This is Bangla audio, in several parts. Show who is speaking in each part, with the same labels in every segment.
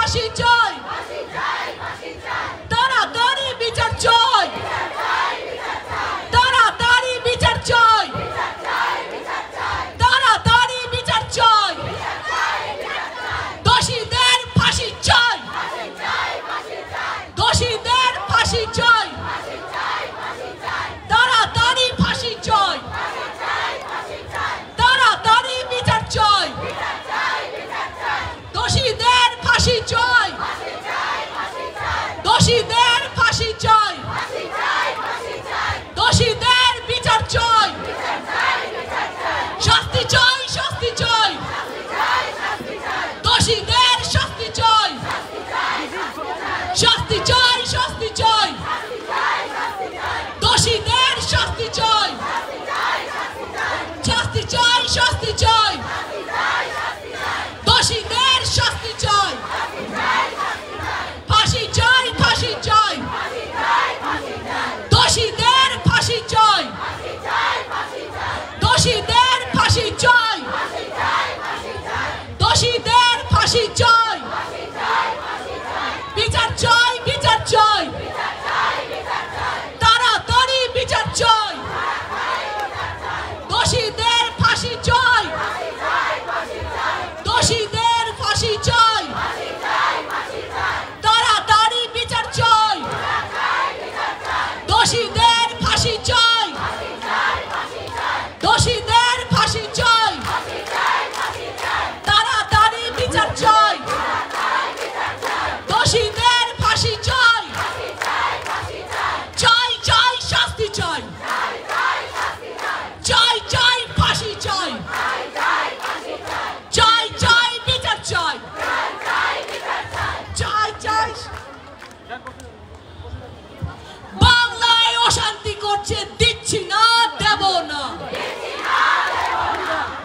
Speaker 1: ফাঁসি চাই, তাড়াতাড়ি বিচার চাই, তাড়াতাড়ি বিচার চাই, তাড়াতাড়ি বিচার চাই, দোষীদের ফাঁসি চাই, দোষীদের ফাঁসি চাই, তাড়াতাড়ি ফাঁসি চাই, তাড়াতাড়ি বিচার চাই, দোষীদের ফাঁসি চাই, দোষীদের ফাঁসি চাই, দোষীদের বিচার চাই, শাস্তি চাই, শাস্তি চাই, দোষীদের শাস্তি চাই, শাস্তি চাই, শাস্তি চাই, দোষীদের শাস্তি চাই, শাস্তি চাই, শাস্তি চাই, দোষীদের শাস্তি চাই, ফাঁসি চাই, ফাঁসি চাই, দোষীদের ফাঁসি চাই, দোষীদের ফাঁসি চাই, দোষীদের ফাঁসি চাই, বিচার চাই, বিচার চাই, তাড়াতাড়ি বিচার চাই, দোষীদের ফাঁসি চাই, দোষীদের ফাঁসি চাই, তাড়াতাড়ি বিচার চাই, দোষীদের ফাঁসি চাই, দোষীদের ফাঁসি চাই, তাড়াতাড়ি বিচার চাই, দোষীদের ফাঁসি চাই, চাই চাই শাস্তি চাই, চাই চাই ফাঁসি চাই, চাই চাই বিচার চাই, চাই চাই। বাংলায় অশান্তি করছে, দিচ্ছি না, দেব না,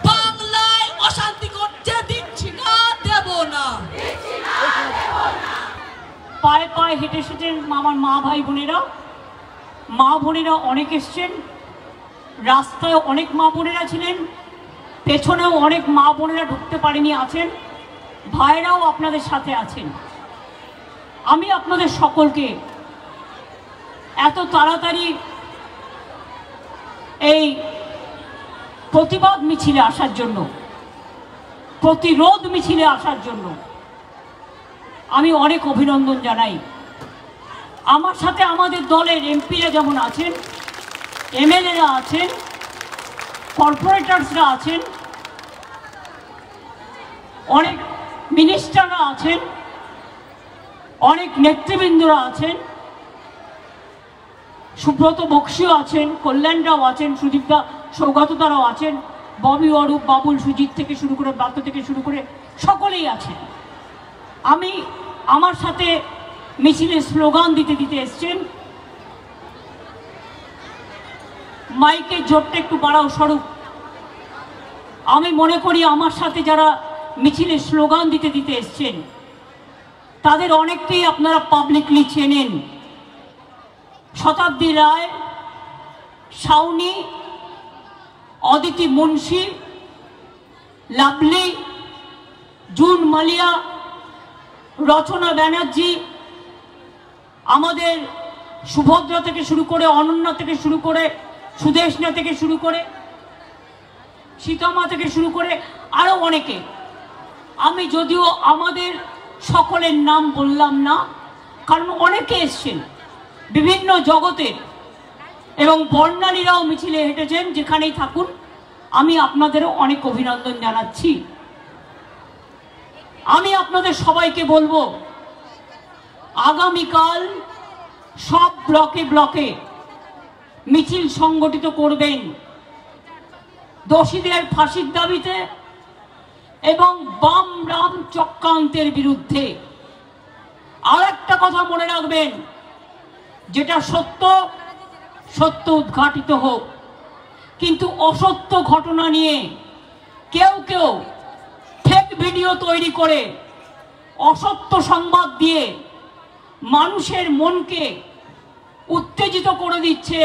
Speaker 1: বাংলায় অশান্তি করছে, দিচ্ছি না, দেব না।
Speaker 2: পায়ে পায়ে হেঁটে এসেছেন আমার মা ভাই বোনেরা, মা বোনেরা অনেক এসছেন, রাস্তায় অনেক মা বোনেরা ছিলেন, পেছনেও অনেক মা বোনেরা ঢুকতে পারেনি আছেন, ভাইরাও আপনাদের সাথে আছেন। আমি আপনাদের সকলকে এত তাড়াতাড়ি এই প্রতিবাদ মিছিলে আসার জন্য, প্রতিরোধ মিছিলে আসার জন্য আমি অনেক অভিনন্দন জানাই। আমার সাথে আমাদের দলের এমপিরা যেমন আছেন, এমএলএরা আছেন, কর্পোরেটরসরা আছেন, অনেক মিনিস্টাররা আছেন, অনেক নেতৃবৃন্দরা আছেন, সুব্রত বক্সিও আছেন, কল্যাণরাও আছেন, সুদীপদা সৌগতদারাও আছেন, ববি অরূপ, বাবুল, সুজিত থেকে শুরু করে ব্রাত্য থেকে শুরু করে সকলেই আছেন। আমি আমার সাথে মিছিলে স্লোগান দিতে দিতে এসছেন। মাইকের জোরটা একটু বাড়াও স্বরূপ। আমি মনে করি আমার সাথে যারা মিছিলে স্লোগান দিতে দিতে এসছেন তাদের অনেককেই আপনারা পাবলিকলি চেনেন। শতাব্দী রায়, শাওনি, অদিতি মুন্সি, লাভলি, জুন মালিয়া, রচনা ব্যানার্জি, আমাদের সুভদ্রা থেকে শুরু করে, অনন্যা থেকে শুরু করে, সুদেশনা থেকে শুরু করে, সীতামা থেকে শুরু করে আরও অনেকে। আমি যদিও আমাদের সকলের নাম বললাম না, কারণ অনেকে এসছেন বিভিন্ন জগতের, এবং বর্ণালীরাও মিছিলে হেঁটেছেন। যেখানেই থাকুন আমি আপনাদেরও অনেক অভিনন্দন জানাচ্ছি। আমি আপনাদের সবাইকে বলবো, আগামীকাল সব ব্লকে ব্লকে মিছিল সংগঠিত করবেন দোষীদের ফাঁসির দাবিতে এবং বাম রাম চক্রান্তের বিরুদ্ধে। আর একটা কথা মনে রাখবেন, যেটা সত্য সত্য উদ্ঘাটিত হোক, কিন্তু অসত্য ঘটনা নিয়ে কেউ কেউ ফেক ভিডিও তৈরি করে অসত্য সংবাদ দিয়ে মানুষের মনকে উত্তেজিত করে দিচ্ছে,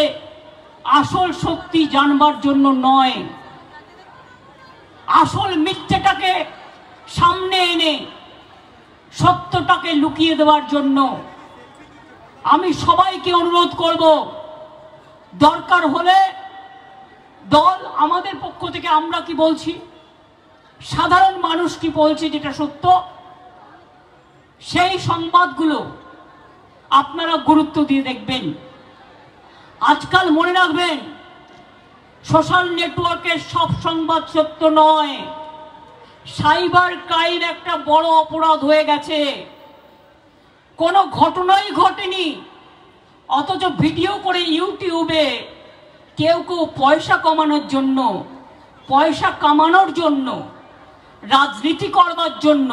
Speaker 2: আসল সত্যি জানবার জন্য নয়। আসল মিথ্যাটাকে সামনে এনে সত্যটাকে লুকিয়ে দেওয়ার জন্য। আমি সবাইকে অনুরোধ করব, দরকার হলে দল আমাদের পক্ষ থেকে আমরা কি বলছি, সাধারণ মানুষ কি বলছে যেটা সত্য, সেই সংবাদগুলো আপনারা গুরুত্ব দিয়ে দেখবেন। আজকাল মনে রাখবেন, সোশ্যাল নেটওয়ার্কের সব সংবাদ সত্য নয়। সাইবার ক্রাইম একটা বড় অপরাধ হয়ে গেছে। কোনো ঘটনাই ঘটেনি, অথচ ভিডিও করে ইউটিউবে কেউ কেউ পয়সা কমানোর জন্য, পয়সা কামানোর জন্য, রাজনীতি করবার জন্য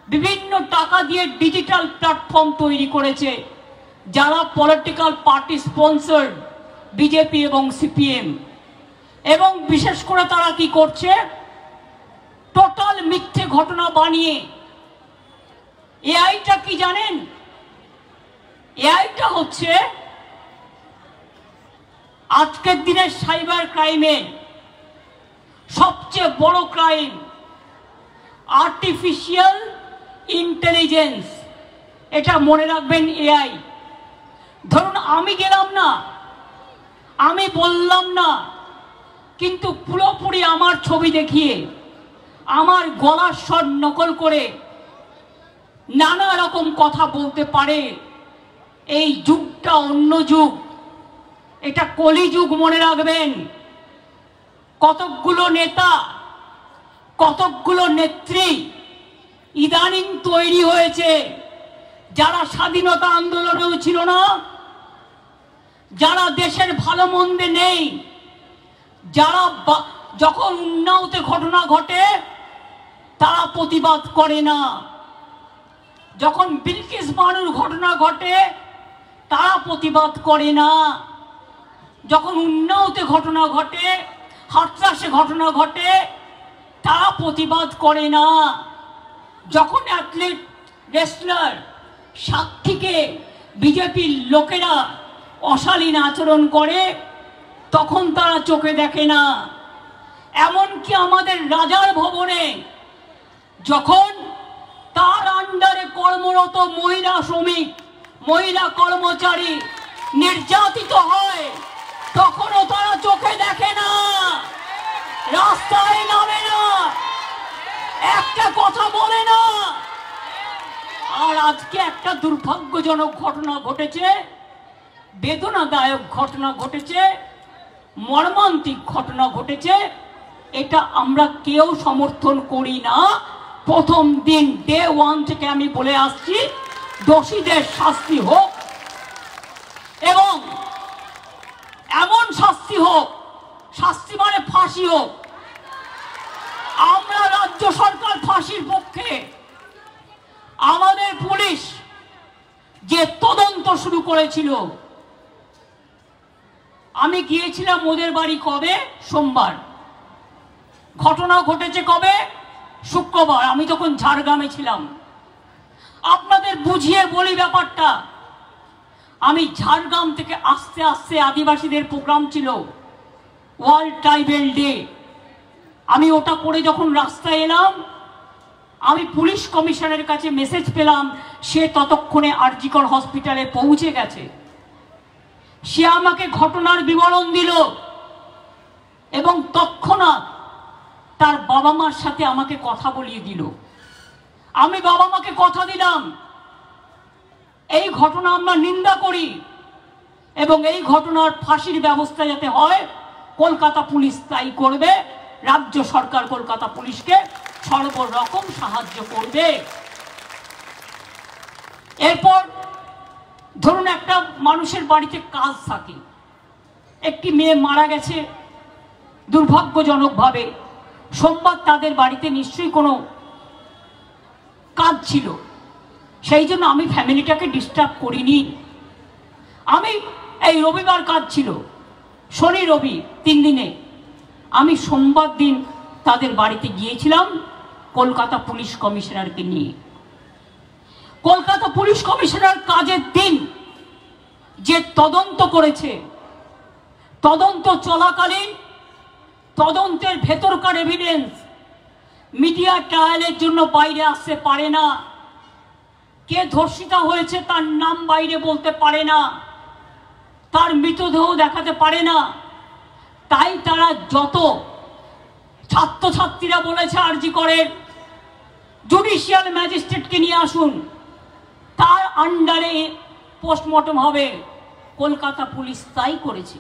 Speaker 2: বিভিন্ন টাকা দিয়ে ডিজিটাল প্ল্যাটফর্ম তৈরি করেছে, যারা পলিটিক্যাল পার্টি স্পন্সর্ড, বিজেপি এবং সিপিএম। এবং বিশেষ করে তারা কি করছে, টোটাল মিথ্যে ঘটনা বানিয়ে। এআইটা কি জানেন? এআইটা হচ্ছে আজকের দিনের সাইবার ক্রাইমের সবচেয়ে বড় ক্রাইম, আর্টিফিশিয়াল ইন্টেলিজেন্স। এটা মনে রাখবেন, এআই। ধরুন আমি গেলাম না, আমি বললাম না, কিন্তু পুরোপুরি আমার ছবি দেখিয়ে, আমার গলার স্বর নকল করে নানা রকম কথা বলতে পারে। এই যুগটা অন্য যুগ, এটা কলিযুগ মনে রাখবেন। কতকগুলো নেতা, কতকগুলো নেত্রী ইদানিং তৈরি হয়েছে, যারা স্বাধীনতা আন্দোলনেও ছিল না, যারা দেশের ভালো মন্দে নেই, যারা যখন উন্নাওতে ঘটনা ঘটে তারা প্রতিবাদ করে না, যখন বিলকিস বানুর ঘটনা ঘটে তারা প্রতিবাদ করে না, যখন উন্নাওতে ঘটনা ঘটে, হাতরাসে ঘটনা ঘটে তারা প্রতিবাদ করে না, যখন অ্যাথলিট রেসলার সাক্ষীকে বিজেপির লোকেরা অশালীন আচরণ করে তখন তারা চোখে দেখে না। এমনকি আমাদের রাজার ভবনে যখন তার আন্ডারে কর্মরত মহিলা শ্রমিক, মহিলা কর্মচারী নির্যাতিত হয় তখনও তারা চোখে দেখে না, রাস্তায় নামে না, একটা কথা বলে না। আর আজকে একটা দুর্ভাগ্যজনক ঘটনা ঘটেছে, বেদনাদায়ক ঘটনা ঘটেছে, মর্মান্তিক ঘটনা ঘটেছে। এটা আমরা কেউ সমর্থন করি না। প্রথম দিন ডে ওয়ান থেকে আমি বলে আসছি, দোষীদের শাস্তি হোক এবং এমন শাস্তি হোক, শাস্তি মানে ফাঁসি হোক। আমরা রাজ্য সরকার ফাঁসির পক্ষে। আমাদের পুলিশ যে তদন্ত শুরু করেছিল, আমি গিয়েছিলাম ওদের বাড়ি কবে? সোমবার। ঘটনা ঘটেছে কবে? শুক্রবার। আমি তখন ঝাড়গ্রামে ছিলাম। আপনাদের বুঝিয়ে বলি ব্যাপারটা। আমি ঝাড়গ্রাম থেকে আস্তে আস্তে, আদিবাসীদের প্রোগ্রাম ছিল, ওয়ার্ল্ড ট্রাইবেল ডে, আমি ওটা করে যখন রাস্তায় এলাম, আমি পুলিশ কমিশনারের কাছে মেসেজ পেলাম, সে ততক্ষণে আরজিকর হসপিটালে পৌঁছে গেছে। সে আমাকে ঘটনার বিবরণ দিল এবং তৎক্ষণাৎ তার বাবা মার সাথে আমাকে কথা বলিয়ে দিল। আমি বাবা মাকে কথা দিলাম, এই ঘটনা আমরা নিন্দা করি এবং এই ঘটনার ফাঁসির ব্যবস্থা যাতে হয় কলকাতা পুলিশ তাই করবে, রাজ্য সরকার কলকাতা পুলিশকে সর্বরকম সাহায্য করবে। এরপর ধরুন একটা মানুষের বাড়িতে কাজ থাকে, একটি মেয়ে মারা গেছে দুর্ভাগ্যজনকভাবে, সোমবার তাদের বাড়িতে নিশ্চয়ই কোনো কাজ ছিল, সেই জন্য আমি ফ্যামিলিটাকে ডিস্টার্ব করিনি। আমি এই রবিবার কাজ ছিল, শনি রবি 3 দিনে, আমি সোমবার দিন তাদের বাড়িতে গিয়েছিলাম কলকাতা পুলিশ কমিশনারকে নিয়ে। কলকাতা পুলিশ কমিশনার কাজের দিন যে তদন্ত করেছে, তদন্ত চলাকালীন তদন্তের ভেতরকার এভিডেন্স মিডিয়া ট্রায়ালের জন্য বাইরে আসতে পারে না, কে ধর্ষিতা হয়েছে তার নাম বাইরে বলতে পারে না, তার মৃতদেহ দেখাতে পারে না। তাই তারা যত ছাত্রছাত্রীরা বলেছে আরজি করেন জুডিশিয়াল ম্যাজিস্ট্রেটকে নিয়ে আসুন, তার আন্ডারে পোস্টমর্টম হবে। কলকাতা পুলিশ তাই করেছে।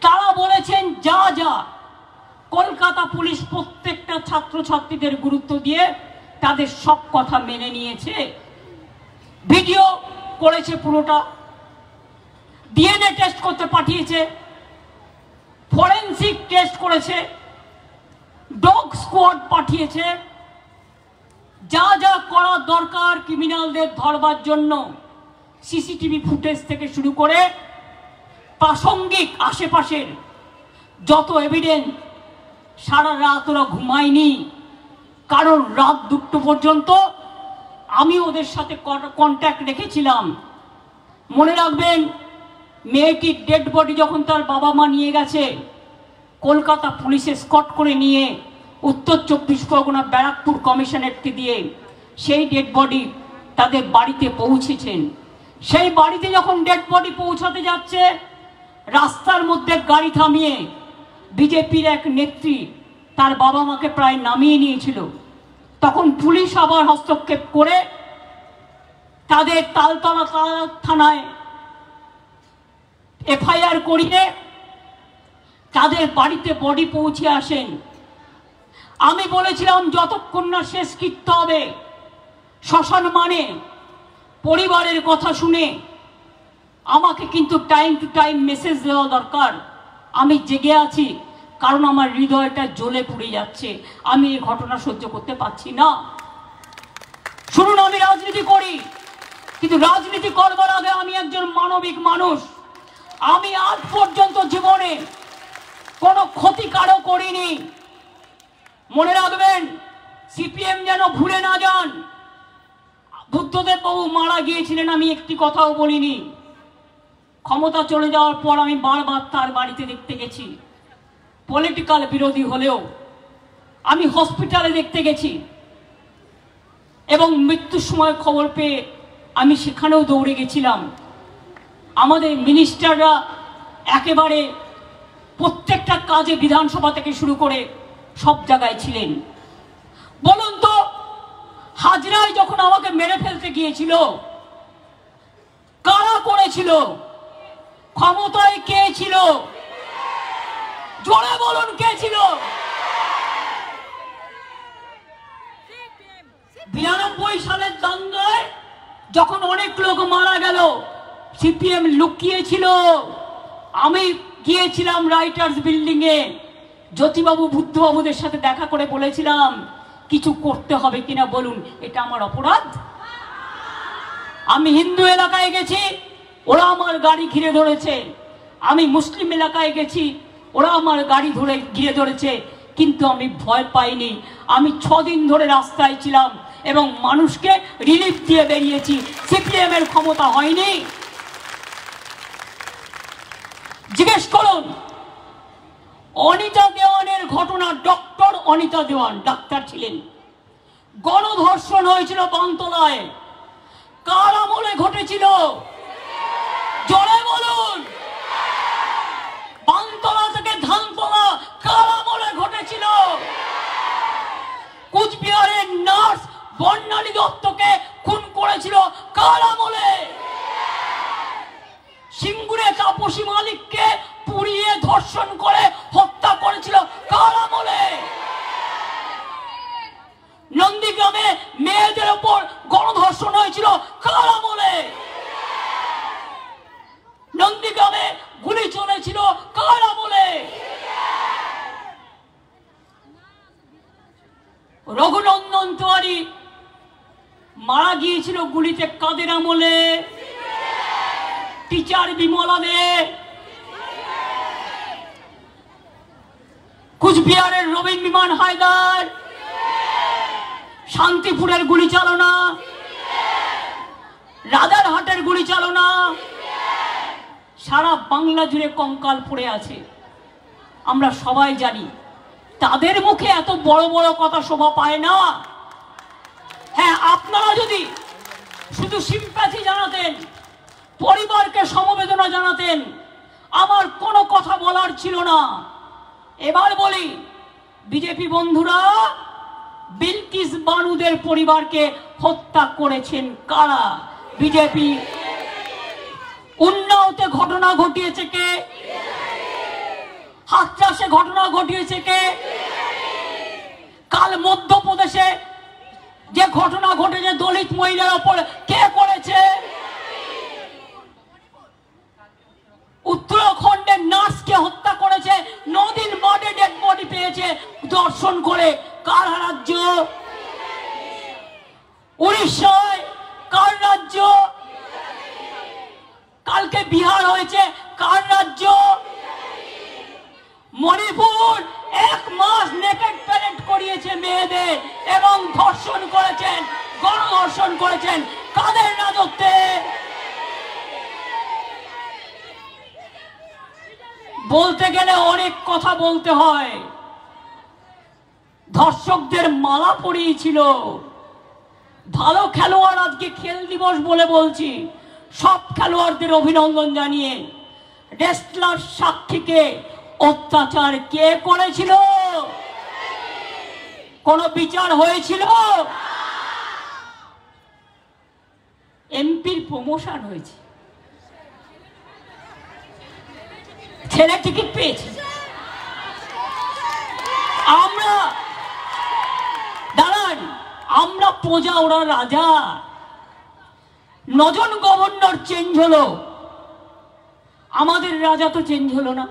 Speaker 2: তারা বলেছেন যা যা কলকাতা পুলিশ প্রত্যেকটা ছাত্রছাত্রীদের গুরুত্ব দিয়ে তাদের সব কথা মেনে নিয়েছে। ভিডিও করেছে, পুরোটা ডিএনএ টেস্ট করতে পাঠিয়েছে, ফরেনসিক টেস্ট করেছে, ডগ স্কোয়াড পাঠিয়েছে। যা যা করা দরকার ক্রিমিনালদের ধরবার জন্য সিসিটিভি ফুটেজ থেকে শুরু করে প্রাসঙ্গিক আশেপাশের যত এভিডেন্স, সারা রাত ওরা ঘুমায়নি। কারণ রাত 2টো পর্যন্ত আমি ওদের সাথে কন্ট্যাক্ট রেখেছিলাম। মনে রাখবেন, মেয়েটির ডেড বডি যখন তার বাবা মা নিয়ে গেছে, কলকাতা পুলিশে স্কট করে নিয়ে উত্তর 24 পরগনা ব্যারাকপুর কমিশনারেটকে দিয়ে সেই ডেড বডি তাদের বাড়িতে পৌঁছেছেন। সেই বাড়িতে যখন ডেড বডি পৌঁছাতে যাচ্ছে, রাস্তার মধ্যে গাড়ি থামিয়ে বিজেপির এক নেত্রী তার বাবা মাকে প্রায় নামিয়ে নিয়েছিল। তখন পুলিশ আবার হস্তক্ষেপ করে তাদের তালতলা থানায় এফআইআর করিয়ে তাদের বাড়িতে বডি পৌঁছে আসেন। আমি বলেছিলাম যতক্ষণ না শেষ কৃত্য হবে, শ্মশান মানে পরিবারের কথা শুনে আমাকে কিন্তু টাইম টু টাইম মেসেজ দেওয়া দরকার। আমি জেগে আছি কারণ আমার হৃদয়টা জ্বলে পুড়ে যাচ্ছে, আমি এই ঘটনা সহ্য করতে পারছি না। শুনুন, আমি রাজনীতি করি, কিন্তু রাজনীতি করবার আগে আমি একজন মানবিক মানুষ। আমি আজ পর্যন্ত জীবনে কোনো ক্ষতি কারো করিনি। মনে রাখবেন, সিপিএম যেন ভুলে না যান, বুদ্ধদেব বাবু মারা গিয়েছিলেন, আমি একটি কথাও বলিনি। ক্ষমতা চলে যাওয়ার পর আমি বারবার তার বাড়িতে দেখতে গেছি। পলিটিক্যাল বিরোধী হলেও আমি হসপিটালে দেখতে গেছি এবং মৃত্যুর সময় খবর পেয়ে আমি সেখানেও দৌড়ে গেছিলাম। আমাদের মিনিস্টাররা একেবারে প্রত্যেকটা কাজে বিধানসভা থেকে শুরু করে সব জায়গায় ছিলেন। বলুন তো, হাজরায় যখন আমাকে মেরে ফেলতে গিয়েছিল, কারা করেছিল? ক্ষমতায় কে ছিল? জোরে বলুন, কে ছিল? 92 সালের দাঙ্গায় যখন অনেক লোক মারা গেল, সিপিএম লুকিয়েছিল। আমি গিয়েছিলাম রাইটার্স বিল্ডিং এ, জ্যোতিবাবু বুদ্ধবাবুদের সাথে দেখা করে বলেছিলাম কিছু করতে হবে কিনা বলুন, এটা আমার অপরাধ? আমি হিন্দু এলাকায় গেছি, ওরা আমার গাড়ি ঘিরে ধরেছে। আমি মুসলিম এলাকায় গেছি, ওরা আমার গাড়ি ধরে ঘিরে ধরেছে, কিন্তু আমি ভয় পাইনি। আমি 6 দিন ধরে রাস্তায় ছিলাম এবং মানুষকে রিলিফ দিয়ে বেরিয়েছি। সিপিএম এর ক্ষমতা হয়নি। জিজ্ঞেস করুন, অনিতা দেওয়ানের ঘটনা, ডক্টর অনিতা দেওয়ান ডাক্তার ছিলেন, গণধর্ষণ হয়েছিল বামতলায়, কার আমলে ঘটেছিল? জোরে বলুন। বামতলা থেকে ধানতলা কার আমলে ঘটেছিল? কুচবিহারের নার্স বর্ণালী দত্তকে খুন করেছিল কার আমলে? সিঙ্গুরে তাপসী মালিককে পুড়িয়ে ধর্ষণ করে হত্যা করেছিল কার আমলে? নন্দীগ্রামে মেয়েদের উপর গণধর্ষণ হয়েছিল কার আমলে? নন্দীগ্রামে গুলি চলেছিল কার আমলে? রঘুনন্দন তিওয়ারি মারা গিয়েছিল গুলিতে কাদের আমলে? টিচার বিমলা দে। কুচবিহারের রবীন বিমান হায়দার, শান্তিপুরের গুলি চালনা, রাজারহাটের গুলি চালনা, সারা বাংলা জুড়ে কঙ্কাল পড়ে আছে। আমরা সবাই জানি, তাদের মুখে এত বড় বড় কথা শোভা পায় না। হ্যাঁ, আপনারা যদি শুধু সিম্প্যাথি জানাতেন, পরিবারকে সমবেদনা জানাতেন, আমার কোনো কথা বলার ছিল না। এবার বলি, বিজেপি বন্ধুরা, বিলকিস বানুদের পরিবারকে হত্যা করেছেন কারা? বিজেপি। উন্নাওতে ঘটনা ঘটিয়েছে কে? হাথরাসে ঘটনা ঘটিয়েছে কে? কাল মধ্যপ্রদেশে যে ঘটনা ঘটেছে দলিত মহিলার ওপর কে করেছে? উত্তরাখণ্ডের নার্সকে হত্যা করেছে, নদীর মাঠে ডেড বডি পেয়েছে দর্শন করে, কার রাজ্য? উড়িষ্যায় কার রাজ্য? কালকে বিহার হয়েছে, কার রাজ্য? মণিপুর 1 মাস নেকেড প্যারেড করিয়েছে মেয়েদের এবং ধর্ষণ করেছেন, গণধর্ষণ করেছেন, কাদের রাজত্বে? বলতে গেলে অনেক কথা বলতে হয়। ধর্ষকদের মালা পরিয়েছিল। ভালো খেলোয়াড়, আজকে খেল দিবস বলে বলছি, সব খেলোয়াড়দের অভিনন্দন জানিয়ে, রেসলার সাক্ষীকে অত্যাচার কে করেছিল? কোনো বিচার হয়েছিল? এমপির প্রমোশন হয়েছে, ছেলে টিকিট পেয়েছে। আমরা দাঁড়ান, আমরা প্রজা, ওরা রাজা। 9 জন গভর্নর চেঞ্জ হলো, আমাদের রাজা তো চেঞ্জ হলো না।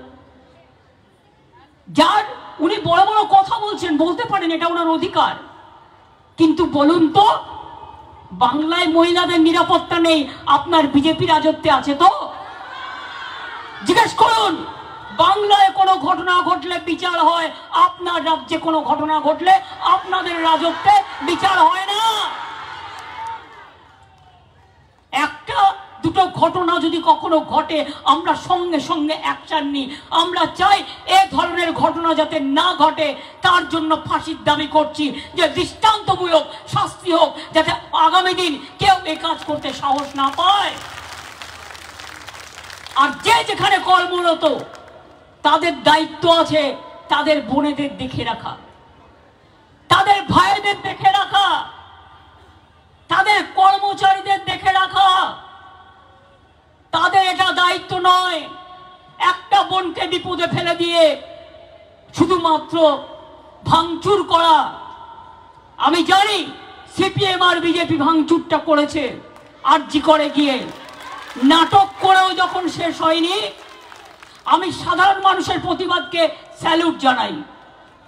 Speaker 2: যার উনি বড় বড় কথা বলছেন, বলতে পারেন, এটা ওনার অধিকার, কিন্তু বলুন তো, বাংলায় মহিলাদের নিরাপত্তা নেই, আপনার বিজেপি রাজত্বে আছে তো? জিজ্ঞেস করুন, বাংলায় কোনো ঘটনা ঘটলে বিচার হয়, আপনার রাজ্যে কোনো ঘটনা ঘটলে আপনাদের রাজত্বে বিচার হয় না। একটা দুটো ঘটনা যদি কখনো ঘটে, আমরা সঙ্গে সঙ্গে অ্যাকশন নিই। আমরা চাই এ ধরনের ঘটনা যাতে না ঘটে, তার জন্য ফাঁসির দাবি করছি, যে দৃষ্টান্তমূলক শাস্তি হোক, যাতে আগামী দিন কেউ এ কাজ করতে সাহস না পায়। আর যে যেখানে কর্মরত, তাদের দায়িত্ব আছে তাদের বোনেদের দেখে রাখা, তাদের ভাইদের দেখে রাখা, তাদের কর্মচারীদের দেখে রাখা। তাদের এটা দায়িত্ব নয় একটা বোনকে বিপদে ফেলে দিয়ে শুধুমাত্র ভাঙচুর করা। আমি জানি সিপিএম আর বিজেপি ভাঙচুরটা করেছে, আরজি করে গিয়ে নাটক করেও যখন শেষ হয়নি। আমি সাধারণ মানুষের প্রতিবাদকে স্যালুট জানাই,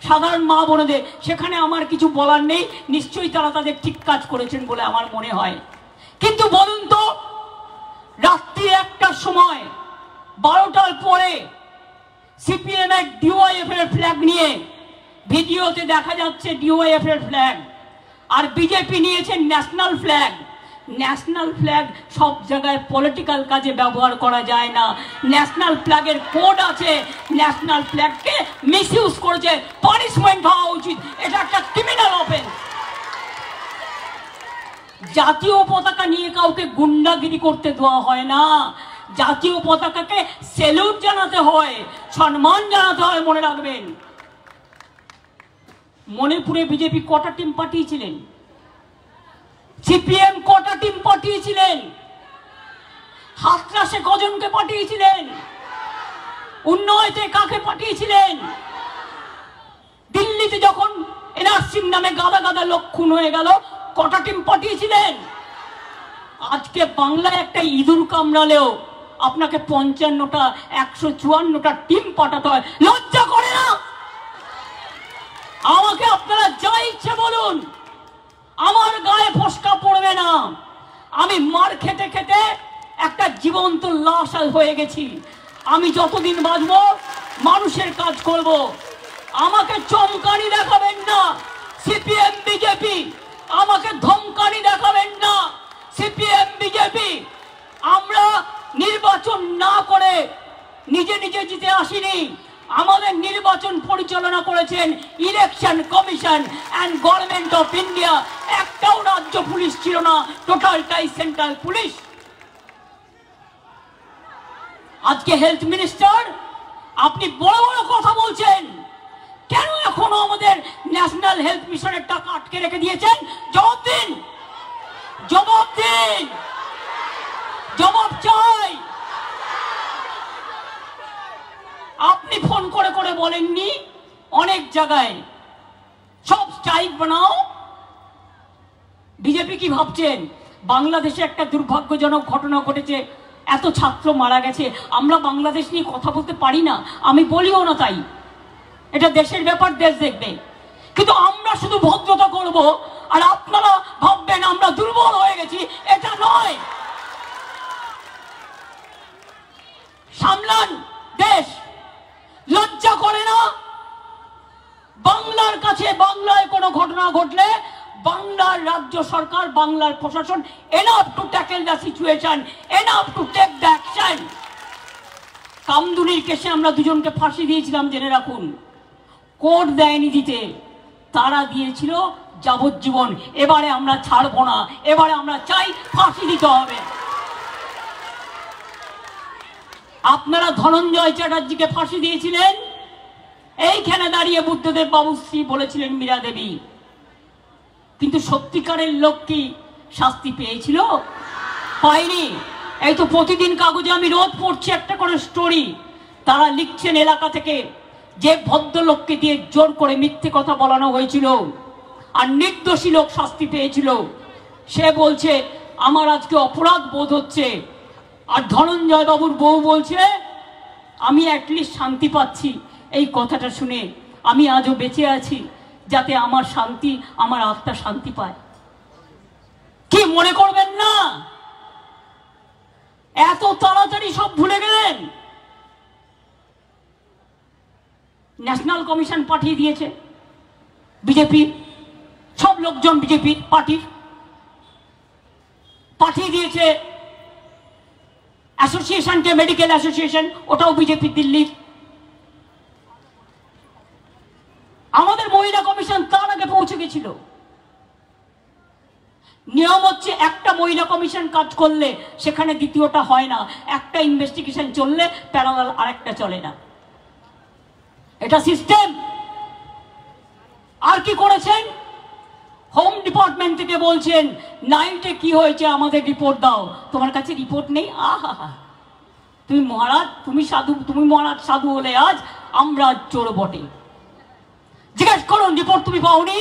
Speaker 2: সাধারণ মা বোনেদের, সেখানে আমার কিছু বলার নেই, নিশ্চয়ই তারা তাদের ঠিক কাজ করেছেন বলে আমার মনে হয়। কিন্তু বলুন তো, রাত্রি 1টার সময়, 12টার পরে সিপিএম এর ডিওয়াইএফ এর ফ্ল্যাগ নিয়ে, ভিডিওতে দেখা যাচ্ছে ডিওয়াইএফ এর ফ্ল্যাগ, আর বিজেপি নিয়েছে ন্যাশনাল ফ্ল্যাগ। ন্যাশনাল ফ্ল্যাগ সব জায়গায় পলিটিক্যাল কাজে ব্যবহার করা যায় না। ন্যাশনাল ফ্ল্যাগের কোড আছে, ন্যাশনাল ফ্ল্যাগকে মিসইউজ করেছে, পানিশমেন্ট হওয়া উচিত, এটা একটা ক্রিমিনাল অফেন্স। জাতীয় পতাকা নিয়ে কাউকে গুন্ডাগিরি করতে দেওয়া হয় না, জাতীয় পতাকাকে স্যালুট জানাতে হয়, সম্মান জানাতে হয়, মনে রাখবেন। মণিপুরে বিজেপি কটা টিম পাঠিয়েছিলেন? সিপিএম কটা টিম পাঠিয়েছিলেন? হাথরাসে কজনকে পাঠিয়েছিলেন? উন্নয়তে কাকে পাঠিয়েছিলেন? দিল্লিতে যখন এনআরসির নামে গাদা গাদা লোক খুন হয়ে গেল, কটা টিম পাঠিয়েছিলেন? আজকে বাংলায় একটা ইঁদুর কামড়ালেও আপনাকে 55টা 154টা টিম পাঠাতে হয়, লজ্জা করে না? আমাকে আপনারা যা ইচ্ছে বলুন, আমার গায়ে ফসকা পড়বে না। আমি মার খেতে খেতে একটা জীবন্ত লাশ হয়ে গেছি। আমি যতদিন বাঁচবো মানুষের কাজ করব। আমাকে চমকানি দেখাবেন না সিপিএম বিজেপি, আমাকে ধমকানি দেখাবেন না সিপিএম বিজেপি। আমরা নির্বাচন না করে নিজে নিজে জিতে আসিনি, আমাদের নির্বাচন পরিচালনা করেছেন election commission and government of India. একটা একটাও রাজ্য পুলিশ ছিল না, টোটালটাই সেন্ট্রাল পুলিশ। আজকে হেলথ মিনিস্টার আপনি বড় বড় কথা বলছেন, কেন এখনো আমাদের ন্যাশনাল হেলথ মিশনের টাকা আটকে রেখে দিয়েছেন? জবাব দিন, জবাব দিন, জবাব চাই। আপনি ফোন করে করে বলেননি অনেক জায়গায় সব স্ট্রাইক বানাও? বিজেপি কি ভাবছেন বাংলাদেশে একটা দুর্ভাগ্যজনক ঘটনা ঘটেছে, এত ছাত্র মারা গেছে, আমরা বাংলাদেশ নিয়ে কথা বলতে পারি না? আমি বলিও না, তাই এটা দেশের ব্যাপার, দেশ দেখবে। কিন্তু আমরা শুধু ভদ্রতা করব আর আপনারা ভাববেন আমরা দুর্বল হয়ে গেছি, এটা নয়। সামলান দেশ, লজ্জা করে না? বাংলার কাছে, বাংলায় কোনো ঘটনা ঘটলে বাংলার রাজ্য সরকার, বাংলার প্রশাসন enough to tackle the situation, enough to take the action. কামদুনির কেসে আমরা দুজনকে ফাঁসি দিয়েছিলাম, জেনে রাখুন। কোর্ট দেয়নি দিতে, তারা দিয়েছিল যাবজ্জীবন। এবারে আমরা ছাড়বো না, এবারে আমরা চাই ফাঁসি দিতে হবে। আপনারা ধনঞ্জয় চ্যাটার্জিকে ফাঁসি দিয়েছিলেন, এইখানে দাঁড়িয়ে বুদ্ধদেব বাবুশ্রী বলেছিলেন মীরা দেবী, কিন্তু সত্যিকারের লোক কি শাস্তি পেয়েছিল? পায়নি। এই তো প্রতিদিন কাগজে আমি রোজ পড়ছি একটা করে স্টোরি, তারা লিখছেন এলাকা থেকে যে ভদ্রলোককে দিয়ে জোর করে মিথ্যে কথা বলানো হয়েছিল আর নির্দোষী লোক শাস্তি পেয়েছিল, সে বলছে আমার আজকে অপরাধ বোধ হচ্ছে। আর ধনঞ্জয় বাবুর বউ বলছে আমি অ্যাটলিস্ট শান্তি পাচ্ছি। এই কথাটা শুনে আমি আজও বেঁচে আছি, যাতে আমার শান্তি, আমার আত্মা শান্তি পায়। কি মনে করবেন না এত তাড়াতাড়ি সব ভুলে গেলেন? ন্যাশনাল কমিশন পাঠিয়ে দিয়েছে বিজেপি, সব লোকজন বিজেপি পার্টির পাঠিয়ে দিয়েছে অ্যাসোসিয়েশনকে, মেডিকেল অ্যাসোসিয়েশন, ওটাও বিজেপি দিল্লির। আমাদের মহিলা কমিশন তার আগে পৌঁছে গেছিল। নিয়ম হচ্ছে একটা মহিলা কমিশন কাজ করলে সেখানে দ্বিতীয়টা হয় না, একটা ইনভেস্টিগেশন চললে প্যারালাল আরেকটা চলে না, এটা সিস্টেম। আর কি করেছেন? হোম ডিপার্টমেন্ট থেকে বলছেন নাইটে কি হয়েছে আমাদের রিপোর্ট দাও। তোমার কাছে রিপোর্ট নেই? আহা, তুমি মহারাজ, তুমি সাধু, তুমি মহারাজ সাধু হলে আজ আমরা চোর বটে। জিজ্ঞেস করুন রিপোর্ট তুমি পাওনি?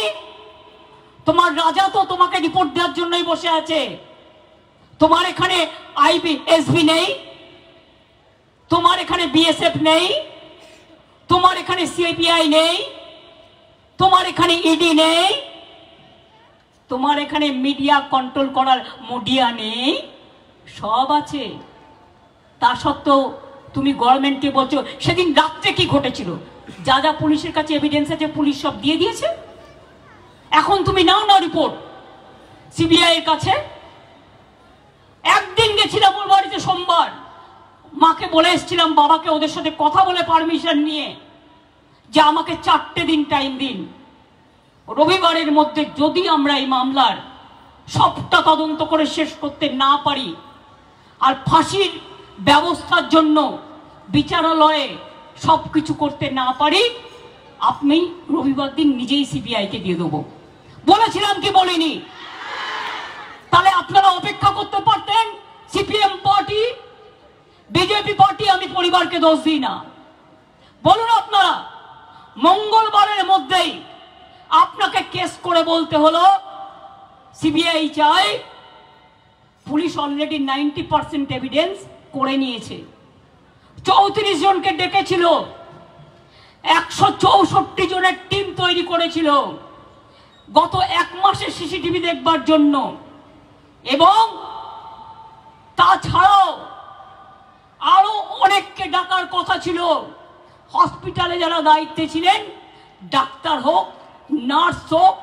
Speaker 2: তোমার রাজা তো তোমাকে রিপোর্ট দেওয়ার জন্যই বসে আছে। তোমার এখানে আইবিএসবি নেই, তোমার এখানে বিএসএফ নেই, তোমার এখানে সিবিআই নেই, তোমার এখানে ইডি নেই, তোমার এখানে মিডিয়া কন্ট্রোল করার মিডিয়া নেই, সব আছে। তা সত্ত্বেও তুমি গভর্নমেন্টকে বলছো সেদিন রাত্রে কি ঘটেছিল, যা যা পুলিশের কাছে এভিডেন্স আছে পুলিশ সব দিয়ে দিয়েছে। এখন তুমি নাও না রিপোর্ট সিবিআই এর কাছে। একদিন গেছিলাম ওর বাড়িতে সোমবার, মাকে বলে এসেছিলাম, বাবাকে ওদের সাথে কথা বলে পারমিশন নিয়ে, যে আমাকে 4টে দিন টাইম দিন, রবিবারের মধ্যে যদি আমরা এই মামলার সবটা তদন্ত করে শেষ করতে না পারি আর ফাঁসির ব্যবস্থার জন্য বিচারালয়ে সবকিছু করতে না পারি, আপনি রবিবার দিন নিজেই সিবিআইকে দিয়ে দেবো। বলেছিলাম কি বলিনি? তাহলে আপনারা অপেক্ষা করতে পারতেন। সিপিএম পার্টি, বিজেপি পার্টি, আমি পরিবারকে দোষ দিই না। বলুন আপনারা, মঙ্গলবারের মধ্যেই আপনাকে কেস করে বলতে হলো সিবিআই চাই, পুলিশ অলরেডি 90% এভিডেন্স করে নিয়েছে। 34 জনকে ডেকেছিল, 164 জনের টিম তৈরি করেছিল গত 1 মাসের সিসিটিভি দেখবার জন্য, এবং তাছাড়াও আরো অনেককে ডাকার কথা ছিল। হসপিটালে যারা দায়িত্বে ছিলেন, ডাক্তার হোক, নার্স হোক,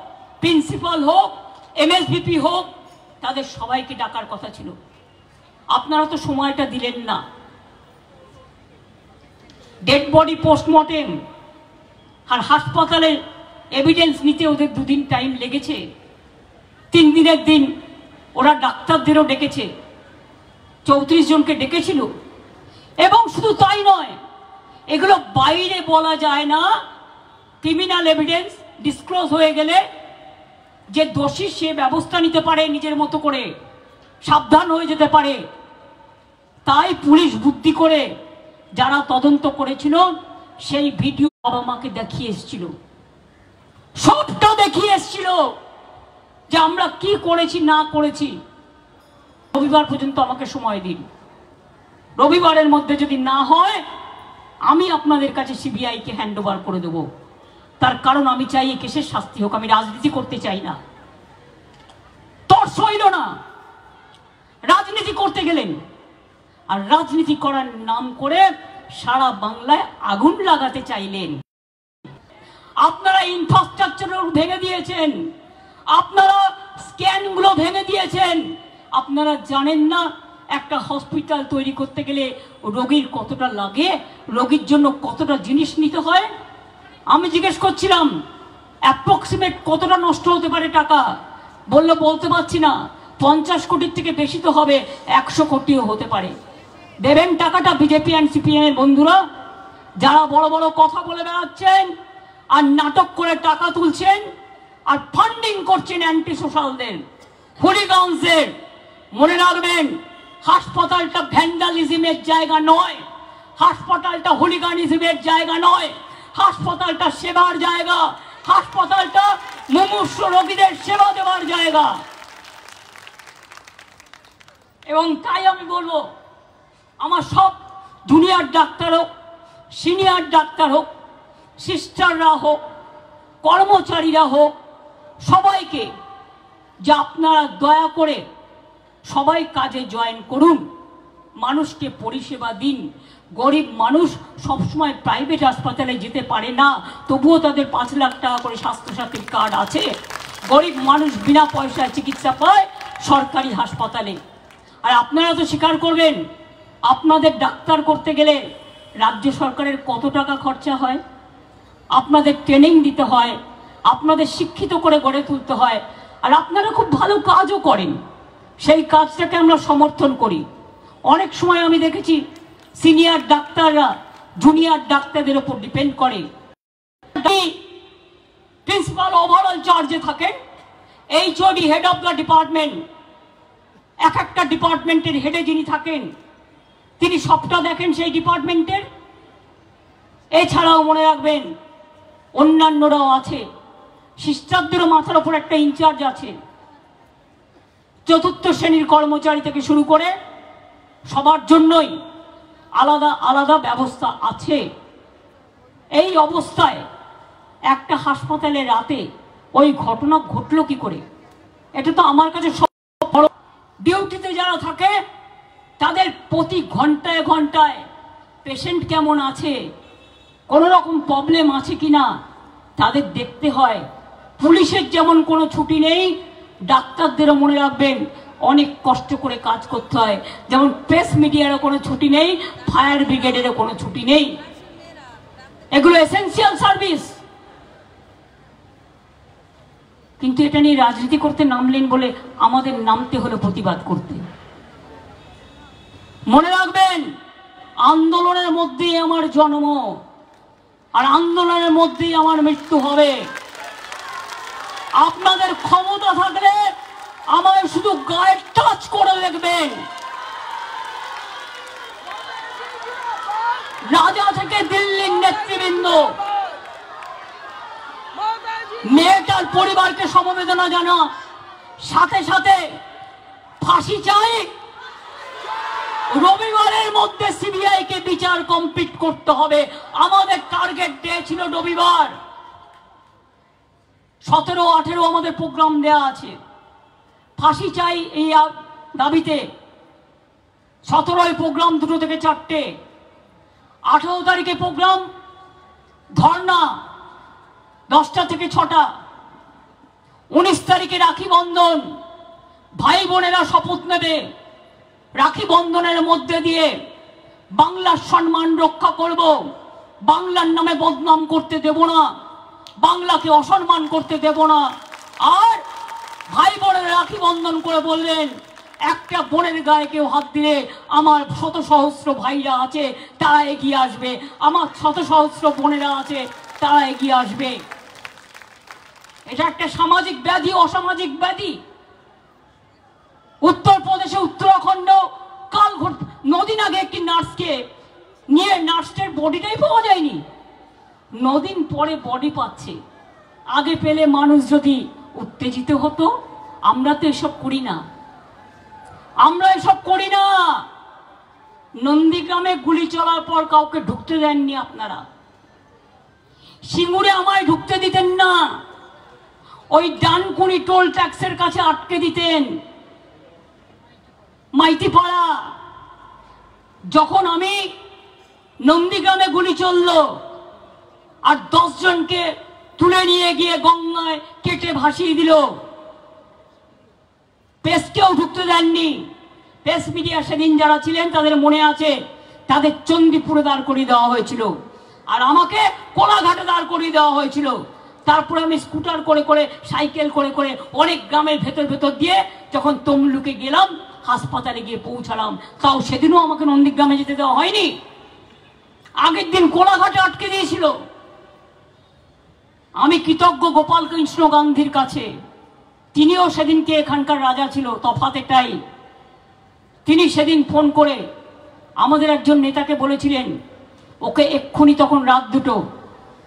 Speaker 2: প্রিন্সিপাল হোক, এমএসভিপি হোক, তাদের সবাইকে ডাকার কথা ছিল। আপনারা তো সময়টা দিলেন না। ডেড বডি পোস্টমর্টেম আর হাসপাতালের এভিডেন্স নিতে ওদের 2 দিন টাইম লেগেছে। 3 দিনের দিন ওরা ডাক্তারদেরও ডেকেছে, 34 জনকে ডেকেছিল। এবং শুধু তাই নয়, এগুলো বাইরে বলা যায় না, ক্রিমিনাল এভিডেন্স ডিসক্লোজ হয়ে গেলে যে দোষী সে ব্যবস্থা নিতে পারে নিজের মতো করে, সাবধান হয়ে যেতে পারে। তাই পুলিশ বুদ্ধি করে যারা তদন্ত করেছিল সেই ভিডিও বাবা মাকে দেখিয়ে এসেছিল, সবটা দেখিয়ে এসেছিল যে আমরা কি করেছি না করেছি। রবিবার পর্যন্ত আমাকে সময় দিন, রবিবারের মধ্যে যদি না হয় আমি আপনাদের কাছে সিবিআইকে হ্যান্ড ওভার করে দেব। তার কারণ আমি চাই এই কেসের শাস্তি হোক, আমি রাজনীতি করতে চাই না। তর্স হইল না, রাজনীতি করতে গেলেন, আর রাজনীতি করার নাম করে সারা বাংলায় আগুন লাগাতে চাইলেন। আপনারা ইনফ্রাস্ট্রাকচার ভেঙে দিয়েছেন, আপনারা স্ক্যানগুলো ভেঙে দিয়েছেন। আপনারা জানেন না একটা হসপিটাল তৈরি করতে গেলে রোগীর কতটা লাগে, রোগীর জন্য কতটা জিনিস নিতে হয়। আমি জিজ্ঞেস করছিলাম অ্যাপ্রক্সিমেট কতটা নষ্ট হতে পারে টাকা, বললো বলতে পারছি না, 50 কোটির থেকে বেশি তো হবে, 100 কোটিও হতে পারে। দেবেন টাকাটা বিজেপি অ্যান্ড সিপিএম এর বন্ধুরা, যারা বড় বড় কথা বলে বেড়াচ্ছেন আর নাটক করে টাকা তুলছেন আর ফান্ডিং করছেন অ্যান্টি সোশ্যালদের, হুলিগানদের। মনে রাখবেন, হাসপাতালটা ভ্যান্ডালিজমের জায়গা নয়, হাসপাতালটা হুলিগানিজমের জায়গা নয়, হাসপাতালটা সেবার জায়গা, হাসপাতালটা মুমূর্ষ রোগীদের সেবা দেওয়ার জায়গা। এবং তাই আমি বলবো, আমার সব জুনিয়র ডাক্তার হোক, সিনিয়র ডাক্তার হোক, সিস্টাররা হোক, কর্মচারীরা হোক, সবাইকে যে আপনারা দয়া করে সবাই কাজে জয়েন করুন, মানুষকে পরিষেবা দিন। গরিব মানুষ সবসময় প্রাইভেট হাসপাতালে যেতে পারে না, তবুও তাদের 5 লাখ টাকা করে স্বাস্থ্যসাথীর কার্ড আছে। গরিব মানুষ বিনা পয়সায় চিকিৎসা পায় সরকারি হাসপাতালে। আর আপনারা তো স্বীকার করবেন, আপনাদের ডাক্তার করতে গেলে রাজ্য সরকারের কত টাকা খরচা হয়, আপনাদের ট্রেনিং দিতে হয়, আপনাদের শিক্ষিত করে গড়ে তুলতে হয়। আর আপনারা খুব ভালো কাজও করেন, সেই কাজটাকে আমরা সমর্থন করি। অনেক সময় আমি দেখেছি সিনিয়র ডাক্তাররা জুনিয়র ডাক্তারদের উপর ডিপেন্ড করে। প্রিন্সিপাল ওভারঅল চার্জে থাকেন, HOD head of the department, এক একটা ডিপার্টমেন্টের হেডে যিনি থাকেন তিনি সবটা দেখেন সেই ডিপার্টমেন্টের। এছাড়াও মনে রাখবেন অন্যান্যরাও আছে, সিস্টারদেরও মাথার ওপর একটা ইনচার্জ আছে। 4র্থ শ্রেণীর কর্মচারী থেকে শুরু করে সবার জন্যই আলাদা আলাদা ব্যবস্থা আছে। এই অবস্থায় একটা হাসপাতালে রাতে ওই ঘটনা ঘটলো কি করে? এটা তো আমার কাছে বড়। ডিউটিতে যারা থাকে তাদের প্রতি ঘন্টায় ঘন্টায় পেশেন্ট কেমন আছে, কোনো রকম প্রবলেম আছে কিনা তাদের দেখতে হয়। পুলিশের যেমন কোনো ছুটি নেই, ডাক্তারদেরও মনে রাখবেন অনেক কষ্ট করে কাজ করতে হয়। যেমন প্রেস মিডিয়ারও কোনো ছুটি নেই, ফায়ার ব্রিগেডেরও কোনো ছুটি নেই। এগুলো এসেনশিয়াল সার্ভিস। কিন্তু এটা নিয়ে রাজনীতি করতে নামলেন বলে আমাদের নামতে হলো প্রতিবাদ করতে। মনে রাখবেন, আন্দোলনের মধ্যেই আমার জন্ম, আর আন্দোলনের মধ্যেই আমার মৃত্যু হবে। আপনাদের ক্ষমতা থাকলে আমায় শুধু গায়ে টাচ করে দেখবেন। রাজা থেকে দিল্লির নেতৃবৃন্দ, মেয়েটার পরিবারকে সমবেদনা জানা, সাথে সাথে ফাঁসি চাই। রবিবারের মধ্যে সিবিআই কে বিচার কমপ্লিট করতে হবে। আমাদের টার্গেট দিয়েছিল রবিবার। 17, 18 আমাদের প্রোগ্রাম দেয়া আছে। ফাঁসি চাই এই দাবিতে 17ই প্রোগ্রাম 2 থেকে 4টে, 18 তারিখে প্রোগ্রাম ধর্ণা 10টা থেকে 6টা, 19 তারিখে রাখি বন্ধন। ভাই বোনেরা শপথ নেবে রাখি বন্ধনের মধ্যে দিয়ে বাংলার সম্মান রক্ষা করব, বাংলার নামে বদনাম করতে দেব না, বাংলাকে অসম্মান করতে দেব না। আর ভাই বোনের রাখি বন্ধন করে বললেন, একটা বোনের গায়ে কেউ হাত দিলে আমার শত সহস্র ভাইরা আছে, তারা এগিয়ে আসবে, আমার শত সহস্র বোনেরা আছে, তারা এগিয়ে আসবে। এটা একটা সামাজিক ব্যাধি, অসামাজিক ব্যাধি। উত্তরপ্রদেশে উত্তরাখণ্ড কাল নদিন আগে একটি নার্সকে নিয়ে নার্সের বডিটাই পাওয়া যায়নি, নদিন পরে বডি পাচ্ছে। আগে পেলে মানুষ যদি উত্তেজিত হতো, আমরা তো এসব করি না, আমরা এসব করি না। নন্দীগ্রামে গুলি চলার পর কাউকে ঢুকতে দেননি আপনারা, সিঙ্গুরে আমায় ঢুকতে দিতেন না, ওই ডানকুনি টোল ট্যাক্সের কাছে আটকে দিতেন। মাইতিপাড়া যখন আমি নন্দীগ্রামে গুলি চলল আর 10 জনকে তুলে নিয়ে গিয়ে গঙ্গায় কেটে ভাসিয়ে দিল, প্রেসকেও ঢুকতে দেননি। প্রেস মিডিয়া সেদিন যারা ছিলেন তাদের মনে আছে, তাদের চণ্ডীপুরে দাঁড় করিয়ে দেওয়া হয়েছিল আর আমাকে কোলাঘাটে দাঁড় করিয়ে দেওয়া হয়েছিল। তারপরে আমি স্কুটার করে করে, সাইকেল করে করে অনেক গ্রামের ভেতর ভেতর দিয়ে যখন তমলুকে গেলাম, হাসপাতালে গিয়ে পৌঁছালাম, তাও সেদিনও আমাকে নন্দীগ্রামে যেতে দেওয়া হয়নি। আগের দিন কোলাঘাটে আটকে দিয়েছিল। আমি কৃতজ্ঞ গোপাল কৃষ্ণ গান্ধীর কাছে, তিনিও সেদিনকে এখানকার রাজা ছিল, তফাৎ এটাই। তিনি সেদিন ফোন করে আমাদের একজন নেতাকে বলেছিলেন, ওকে এক্ষুনি, তখন রাত 2,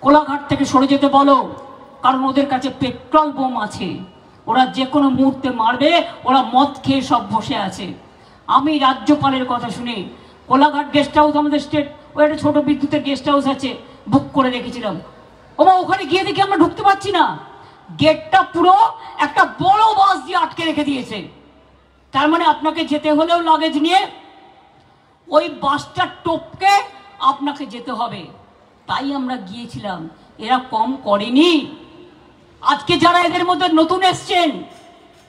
Speaker 2: কোলাঘাট থেকে সরে যেতে বলো, কারণ ওদের কাছে পেট্রোল বোম আছে, ওরা যে কোনো মুহূর্তে মারবে, ওরা মদ খেয়ে সব বসে আছে। আমি রাজ্যপালের কথা শুনে কোলাঘাট গেস্ট হাউস, আমাদের স্টেট ওই একটা ছোট বিদ্যুতের গেস্ট হাউস আছে, বুক করে রেখেছিলাম। ওমা ওখানে গিয়ে দেখি আমরা ঢুকতে পারছি না, গেটটা পুরো একটা বড় বাস দিয়ে আটকে রেখে দিয়েছে। তার মানে আপনাকে যেতে হলেও লাগেজ নিয়ে ওই বাসটা টপকে আপনাকে যেতে হবে। তাই আমরা গিয়েছিলাম, এরা কম করেনি। আজকে যারা এদের মধ্যে নতুন এসছেন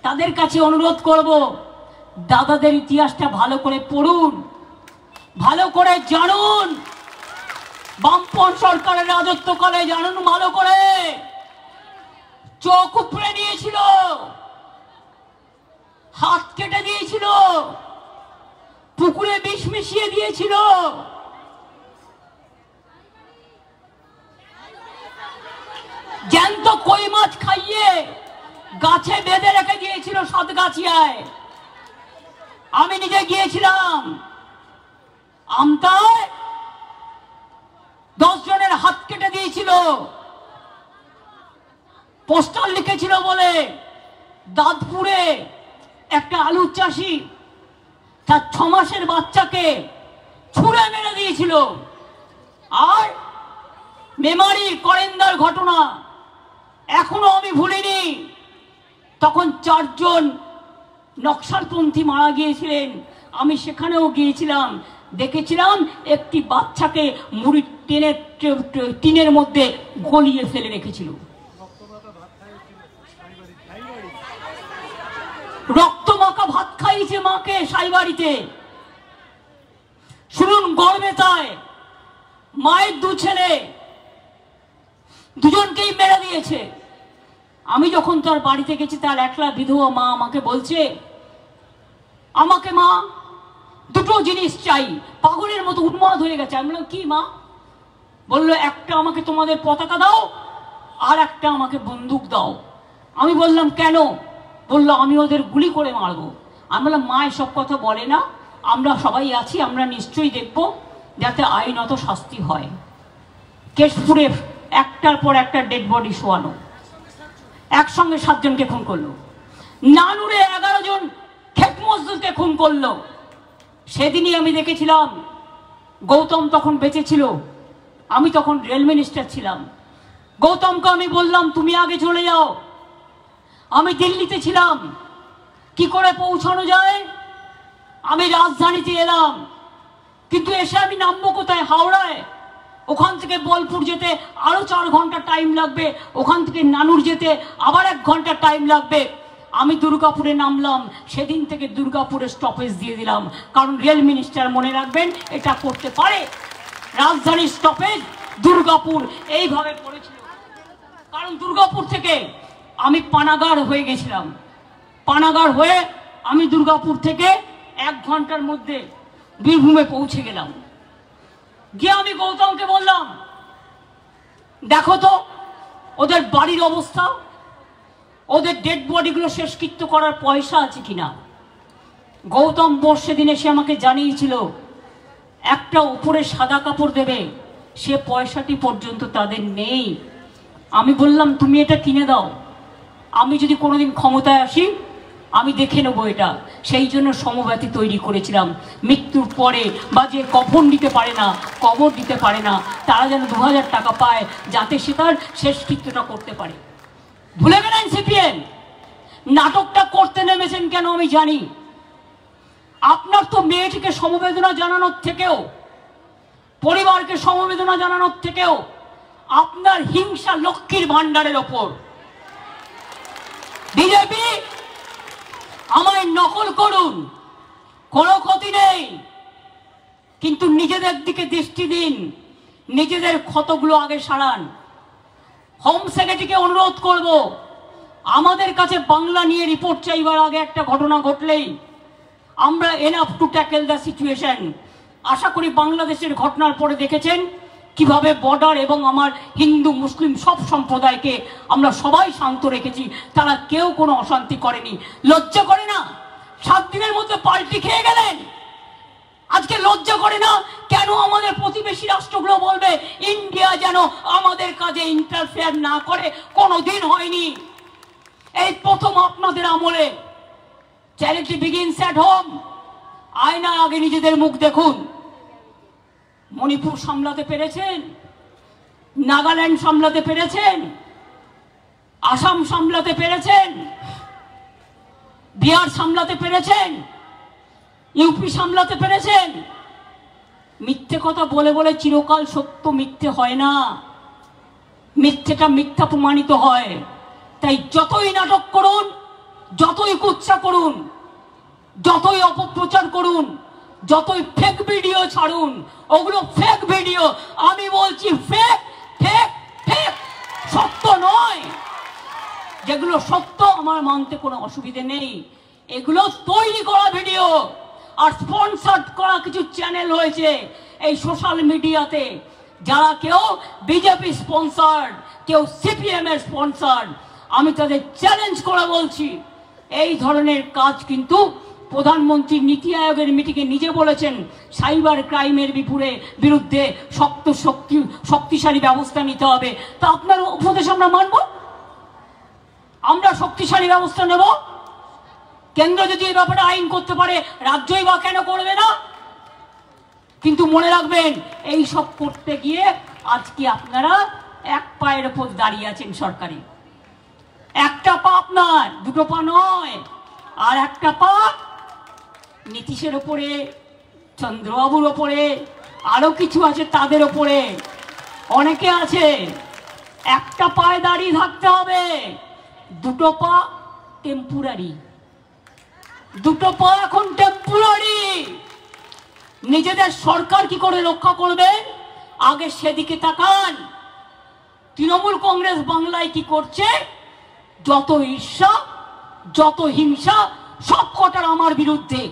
Speaker 2: তাদের কাছে অনুরোধ করব, দাদাদের ইতিহাসটা ভালো করে পড়ুন, ভালো করে জানুন, বামপন সরকারের রাজত্বকালে জানুন ভালো করে। চোখ উপড়ে নিয়েছিল, হাত কেটে দিয়েছিল, পুকুরে বিষ মিশিয়ে দিয়েছিল, জ্যান্ত কই মাছ খাইয়ে গাছে বেঁধে রেখে দিয়েছিল সাতগাছিয়ায়। আমি নিজে গিয়েছিলাম আমতায়, 10 জনের হাত কেটে দিয়েছিল, পোস্টার লিখেছিল বলে। দাঁতপুরে একটা আলুর চাষি তার 6 মাসের বাচ্চাকে ছুঁড়ে মেরে দিয়েছিল। আর মেমারির করেন্দার ঘটনা এখনো আমি ভুলিনি, তখন 4 জন নকশালপন্থী মারা গিয়েছিলেন। আমি সেখানেও গিয়েছিলাম, দেখেছিলাম একটি বাচ্চাকে মুড়ি টিনের মধ্যে গলিয়ে ফেলে রেখেছিল। রক্ত মাখা ভাত খাইয়েছে মাকে সাইবাড়িতে। শুনুন, গড়বেতায় মায়ের 2 ছেলে, 2 জনকেই মেরে দিয়েছে। আমি যখন তার বাড়িতে গেছি, তার একলা বিধবা মা আমাকে বলছে, আমাকে মা 2টো জিনিস চাই। পাগলের মতো উন্মাদ হয়ে গেছে। আমি বললাম, কি মা? বললো, একটা আমাকে তোমাদের পতাকা দাও, আর একটা আমাকে বন্দুক দাও। আমি বললাম, কেন? বললো, আমি ওদের গুলি করে মারবো। আমি বললাম, মা এসব কথা বলে না, আমরা সবাই আছি, আমরা নিশ্চয়ই দেখবো যাতে আইনত শাস্তি হয়। কেশপুরে একটার পর একটা ডেড বডি শোয়ানো, একসঙ্গে 7 জনকে খুন করলো। নানুরে 11 জন ক্ষেত মজদুরকে খুন করলো। সেদিনই আমি দেখেছিলাম, গৌতম তখন বেঁচে ছিল, আমি তখন রেল মিনিস্টার ছিলাম। গৌতমকে আমি বললাম, তুমি আগে চলে যাও। আমি দিল্লিতে ছিলাম, কি করে পৌঁছানো যায়? আমি রাজধানীতে এলাম, কিন্তু এসে আমি নামবো কোথায়? হাওড়ায়। ওখান থেকে বোলপুর যেতে আরো 4 ঘন্টা টাইম লাগবে, ওখান থেকে নানুর যেতে আবার 1 ঘন্টা টাইম লাগবে। আমি দুর্গাপুরে নামলাম, সেদিন থেকে দুর্গাপুরে স্টপেজ দিয়ে দিলাম, কারণ রেল মিনিস্টার মনে রাখবেন এটা করতে পারে। রাজধানীর স্টপেজ দুর্গাপুর এইভাবে পড়েছিল, কারণ দুর্গাপুর থেকে আমি পানাগড় হয়ে গেছিলাম। পানাগার হয়ে আমি দুর্গাপুর থেকে 1 ঘন্টার মধ্যে বীরভূমে পৌঁছে গেলাম। গিয়ে আমি গৌতমকে বললাম, দেখো তো ওদের বাড়ির অবস্থা, ওদের ডেড বডিগুলো শেষকৃত্য করার পয়সা আছে কিনা। গৌতম বোস সেদিন এসে আমাকে জানিয়েছিল একটা উপরে সাদা কাপড় দেবে, সে পয়সাটি পর্যন্ত তাদের নেই। আমি বললাম তুমি এটা কিনে দাও, আমি যদি কোনোদিন ক্ষমতায় আসি আমি দেখে নেবো এটা। সেই জন্য সমব্যাথী তৈরি করেছিলাম, মৃত্যুর পরে বা যে কফন দিতে পারে না, কবর দিতে পারে না, তারা যেন 2000 টাকা পায়, যাতে সে তার শেষকৃত্যটা করতে পারে। ভুলে গেলেন সিপিএম? নাটকটা করতে নেমেছেন কেন আমি জানি। আপনার তো মেয়েটিকে সমবেদনা জানানোর থেকেও, পরিবারকে সমবেদনা জানানোর থেকেও আপনার হিংসা লক্ষ্মীর ভান্ডারের ওপর। বিজেপি আমায় নকল করুন, কোনো ক্ষতি নেই, কিন্তু নিজেদের দিকে দৃষ্টি দিন, নিজেদের ক্ষতগুলো আগে সারান। হোম সেক্রেটারিকে অনুরোধ করব, আমাদের কাছে বাংলা নিয়ে রিপোর্ট চাইবার আগে একটা ঘটনা ঘটলেই আমরা enough to tackle the situation. আশা করি বাংলাদেশের ঘটনার পরে দেখেছেন কিভাবে বর্ডার এবং আমার হিন্দু মুসলিম সব সম্প্রদায়কে আমরা সবাই শান্ত রেখেছি, তারা কেউ কোনো অশান্তি করেনি। লজ্জা করে না? 7 দিনের মধ্যে পাল্টি খেয়ে গেলেন। আজকে লজ্জা করে না? কেন আমাদের প্রতিবেশী রাষ্ট্রগুলো বলবে ইন্ডিয়া যেন আমাদের কাজে ইন্টারফেয়ার না করে? কোনোদিন হয়নি, এই প্রথম আপনাদের আমলে। Charity begins at home. আয়না আগে নিজেদের মুখ দেখুন। মণিপুর সামলাতে পেরেছেন, নাগাল্যান্ড সামলাতে পেরেছেন, আসাম সামলাতে পেরেছেন, বিহার সামলাতে পেরেছেন, ইউপি সামলাতে পেরেছেন। মিথ্যে কথা বলে বলে চিরকাল সত্য মিথ্যে হয় না, মিথ্যেটা মিথ্যা প্রমাণিত হয়। তাই যতই নাটক করুন, যতই কুৎসা করুন, যতই অপপ্রচার করুন, যতই ফেক ভিডিও ছাড়ুন, ওগুলো ফেক ভিডিও। আমি বলছি ফেক, ফেক, ফেক, সত্য নয়। যেগুলো সত্য আমার মানতে কোনো অসুবিধে নেই, এগুলো তৈরি করা ভিডিও আর স্পন্সর করা কিছু চ্যানেল হয়েছে এই সোশ্যাল মিডিয়াতে, যারা কেউ বিজেপি স্পন্সার, কেউ সিপিএম এর স্পন্সার। আমি তাদের চ্যালেঞ্জ করে বলছি, এই ধরনের কাজ কিন্তু প্রধানমন্ত্রী নীতি আয়োগের মিটিংয়ে নিজে বলেছেন সাইবার ক্রাইমের বিরুদ্ধে শক্তিশালী ব্যবস্থা নিতে হবে। তা আপনার উপদেশ আমরা মানব, আমরা শক্তিশালী ব্যবস্থা নেব। কেন্দ্র যদি এই ব্যাপারে আইন করতে পারে, রাজ্যই বা কেন করবে না? কিন্তু মনে রাখবেন, এই সব করতে গিয়ে আজকে আপনারা এক পায়ের উপর দাঁড়িয়ে আছেন সরকারি। একটা পা আপনার, দুটো পা নয়। আর একটা পা নীতিশের ওপরে, চন্দ্রবাবুর ওপরে, আরো কিছু আছে তাদের ওপরে, অনেকে আছে। একটা পায়ে দাঁড়িয়ে থাকতে হবে, দুটো পা টেম্পোরারি, দুটো পা এখন টেম্পোরারি। নিজেদের সরকার কি করে রক্ষা করবে আগে সেদিকে তাকান। তৃণমূল কংগ্রেস বাংলায় কি করছে? যত ঈর্ষা, যত হিংসা, সব কটার আমার বিরুদ্ধে।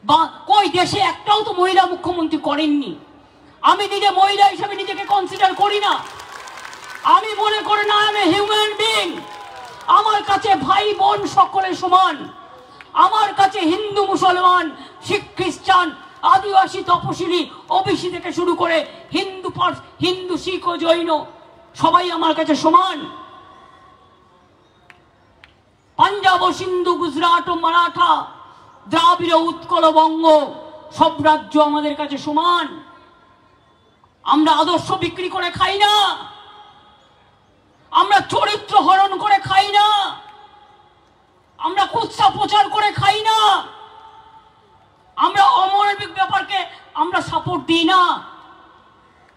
Speaker 2: বা কই দেশে একটাও তো মহিলা মুখ্যমন্ত্রী করেননি। আমি নিজে মহিলা হিসেবে নিজেকে কনসিডার করি না। আমি মনে করি না আমি হিউম্যান বিং। আমার কাছে ভাই বোন সকলে সমান। আমার কাছে হিন্দু, মুসলমান, শিখ, খ্রিস্টান, আদিবাসী, তপশিলি, ওবিসি থেকে শুরু করে হিন্দু, শিখ ও জৈন সবাই আমার কাছে সমান। পাঞ্জাব ও সিন্ধু, গুজরাট ও মারাঠা, দ্রাবিড়, উৎকল, বঙ্গ সব রাজ্য আমাদের কাছে সমান। আমরা আদর্শ বিক্রি করে খাই না, আমরা চরিত্র হরণ করে খাই না, আমরা কুৎসা প্রচার করে খাই না, আমরা অমানবিক ব্যাপারকে আমরা সাপোর্ট দিই না।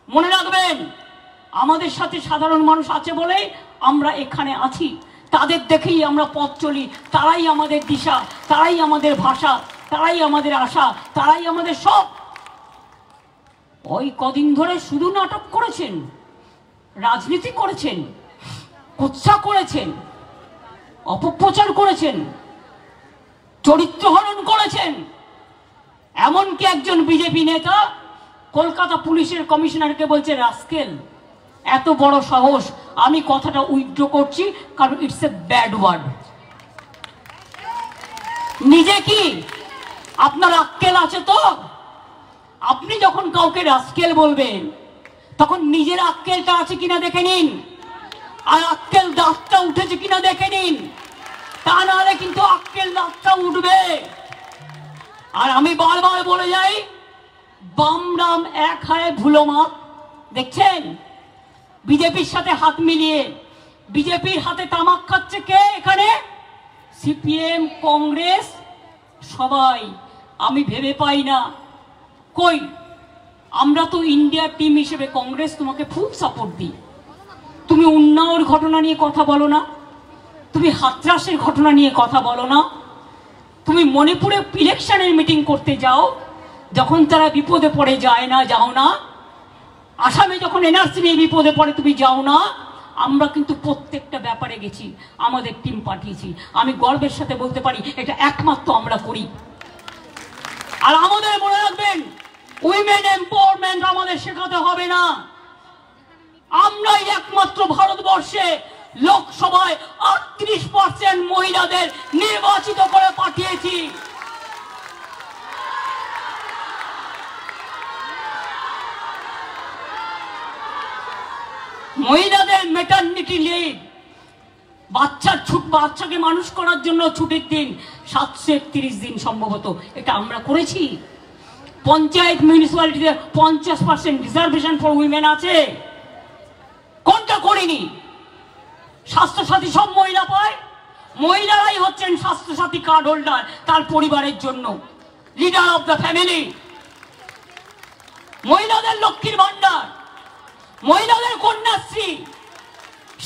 Speaker 2: মনে রাখবেন, আমাদের সাথে সাধারণ মানুষ আছে বলে আমরা এখানে আছি। তাদের দেখেই আমরা পথ চলি, তারাই আমাদের দিশা, তারাই আমাদের ভাষা, তারাই আমাদের আশা, তারাই আমাদের সব। ওই কদিন ধরে শুধু নাটক করেছেন, রাজনীতি করেছেন, কুৎসা করেছেন, অপপ্রচার করেছেন, চরিত্র হনন করেছেন। এমনকি একজন বিজেপি নেতা কলকাতা পুলিশের কমিশনারকে বলছে রাস্কেল। এত বড় সাহস! আমি কথাটা উইথড্র করছি, কারণ ইটস এ ব্যাড ওয়ার্ড। নিজে কি আপনার আক্কেল আছে? তো আপনি যখন কাউকে রাস্কেল বলবেন তখন নিজের আক্কেলটা আছে কিনা দেখে নিন, আর আক্কেল দাঁতটা উঠেছে কিনা দেখে নিন। তা নাহলে কিন্তু আক্কেল দাঁতটা উঠবে। আর আমি বারবার বলে যাই, বাম রাম এক হায় ভুলো মাপ। দেখছেন বিজেপির সাথে হাত মিলিয়ে বিজেপির হাতে তামাক খাচ্ছে কে এখানে? সিপিএম, কংগ্রেস, সবাই। আমি ভেবে পাই না, কই আমরা তো ইন্ডিয়ার টিম হিসেবে কংগ্রেস তোমাকে ফুল সাপোর্ট দিই। তুমি উন্নাওর ঘটনা নিয়ে কথা বলো না, তুমি হাতরাসের ঘটনা নিয়ে কথা বলো না, তুমি মণিপুরে ইলেকশনের মিটিং করতে যাও যখন তারা বিপদে পড়ে যায় না, যাও না। আসামে যখন এনআরসি নিয়ে বিপদে পড়ে তুমি যাও না। আমরা কিন্তু প্রত্যেকটা ব্যাপারে গেছি, আমাদের টিম পাঠিয়েছি। আমি গর্বের সাথে বলতে পারি এটা একমাত্র আমরা করি। আর আমাদের মনে রাখবেন, উইমেন এম্পাওয়ারমেন্ট আমাদের শেখাতে হবে না। আমরাই একমাত্র ভারতবর্ষে লোকসভায় 38% মহিলাদের নির্বাচিত করে পাঠিয়েছি। মহিলাদের ম্যাটারনিটি লিভ, বাচ্চাকে মানুষ করার জন্য ছুটির দিন 731 দিন সম্ভবত, এটা আমরা করেছি। পঞ্চায়েত মিউনিসিপ্যালিটিতে 50% রিজার্ভেশন ফর উইমেন আছে, কোনটা করিনি? স্বাস্থ্যসাথী সব মহিলা পায়, মহিলারাই হচ্ছেন স্বাস্থ্যসাথী কার্ড হোল্ডার তার পরিবারের জন্য, লিডার অফ দ্য ফ্যামিলি। মহিলাদের লক্ষ্মীর ভান্ডার, মহিলাদের কন্যাশ্রী,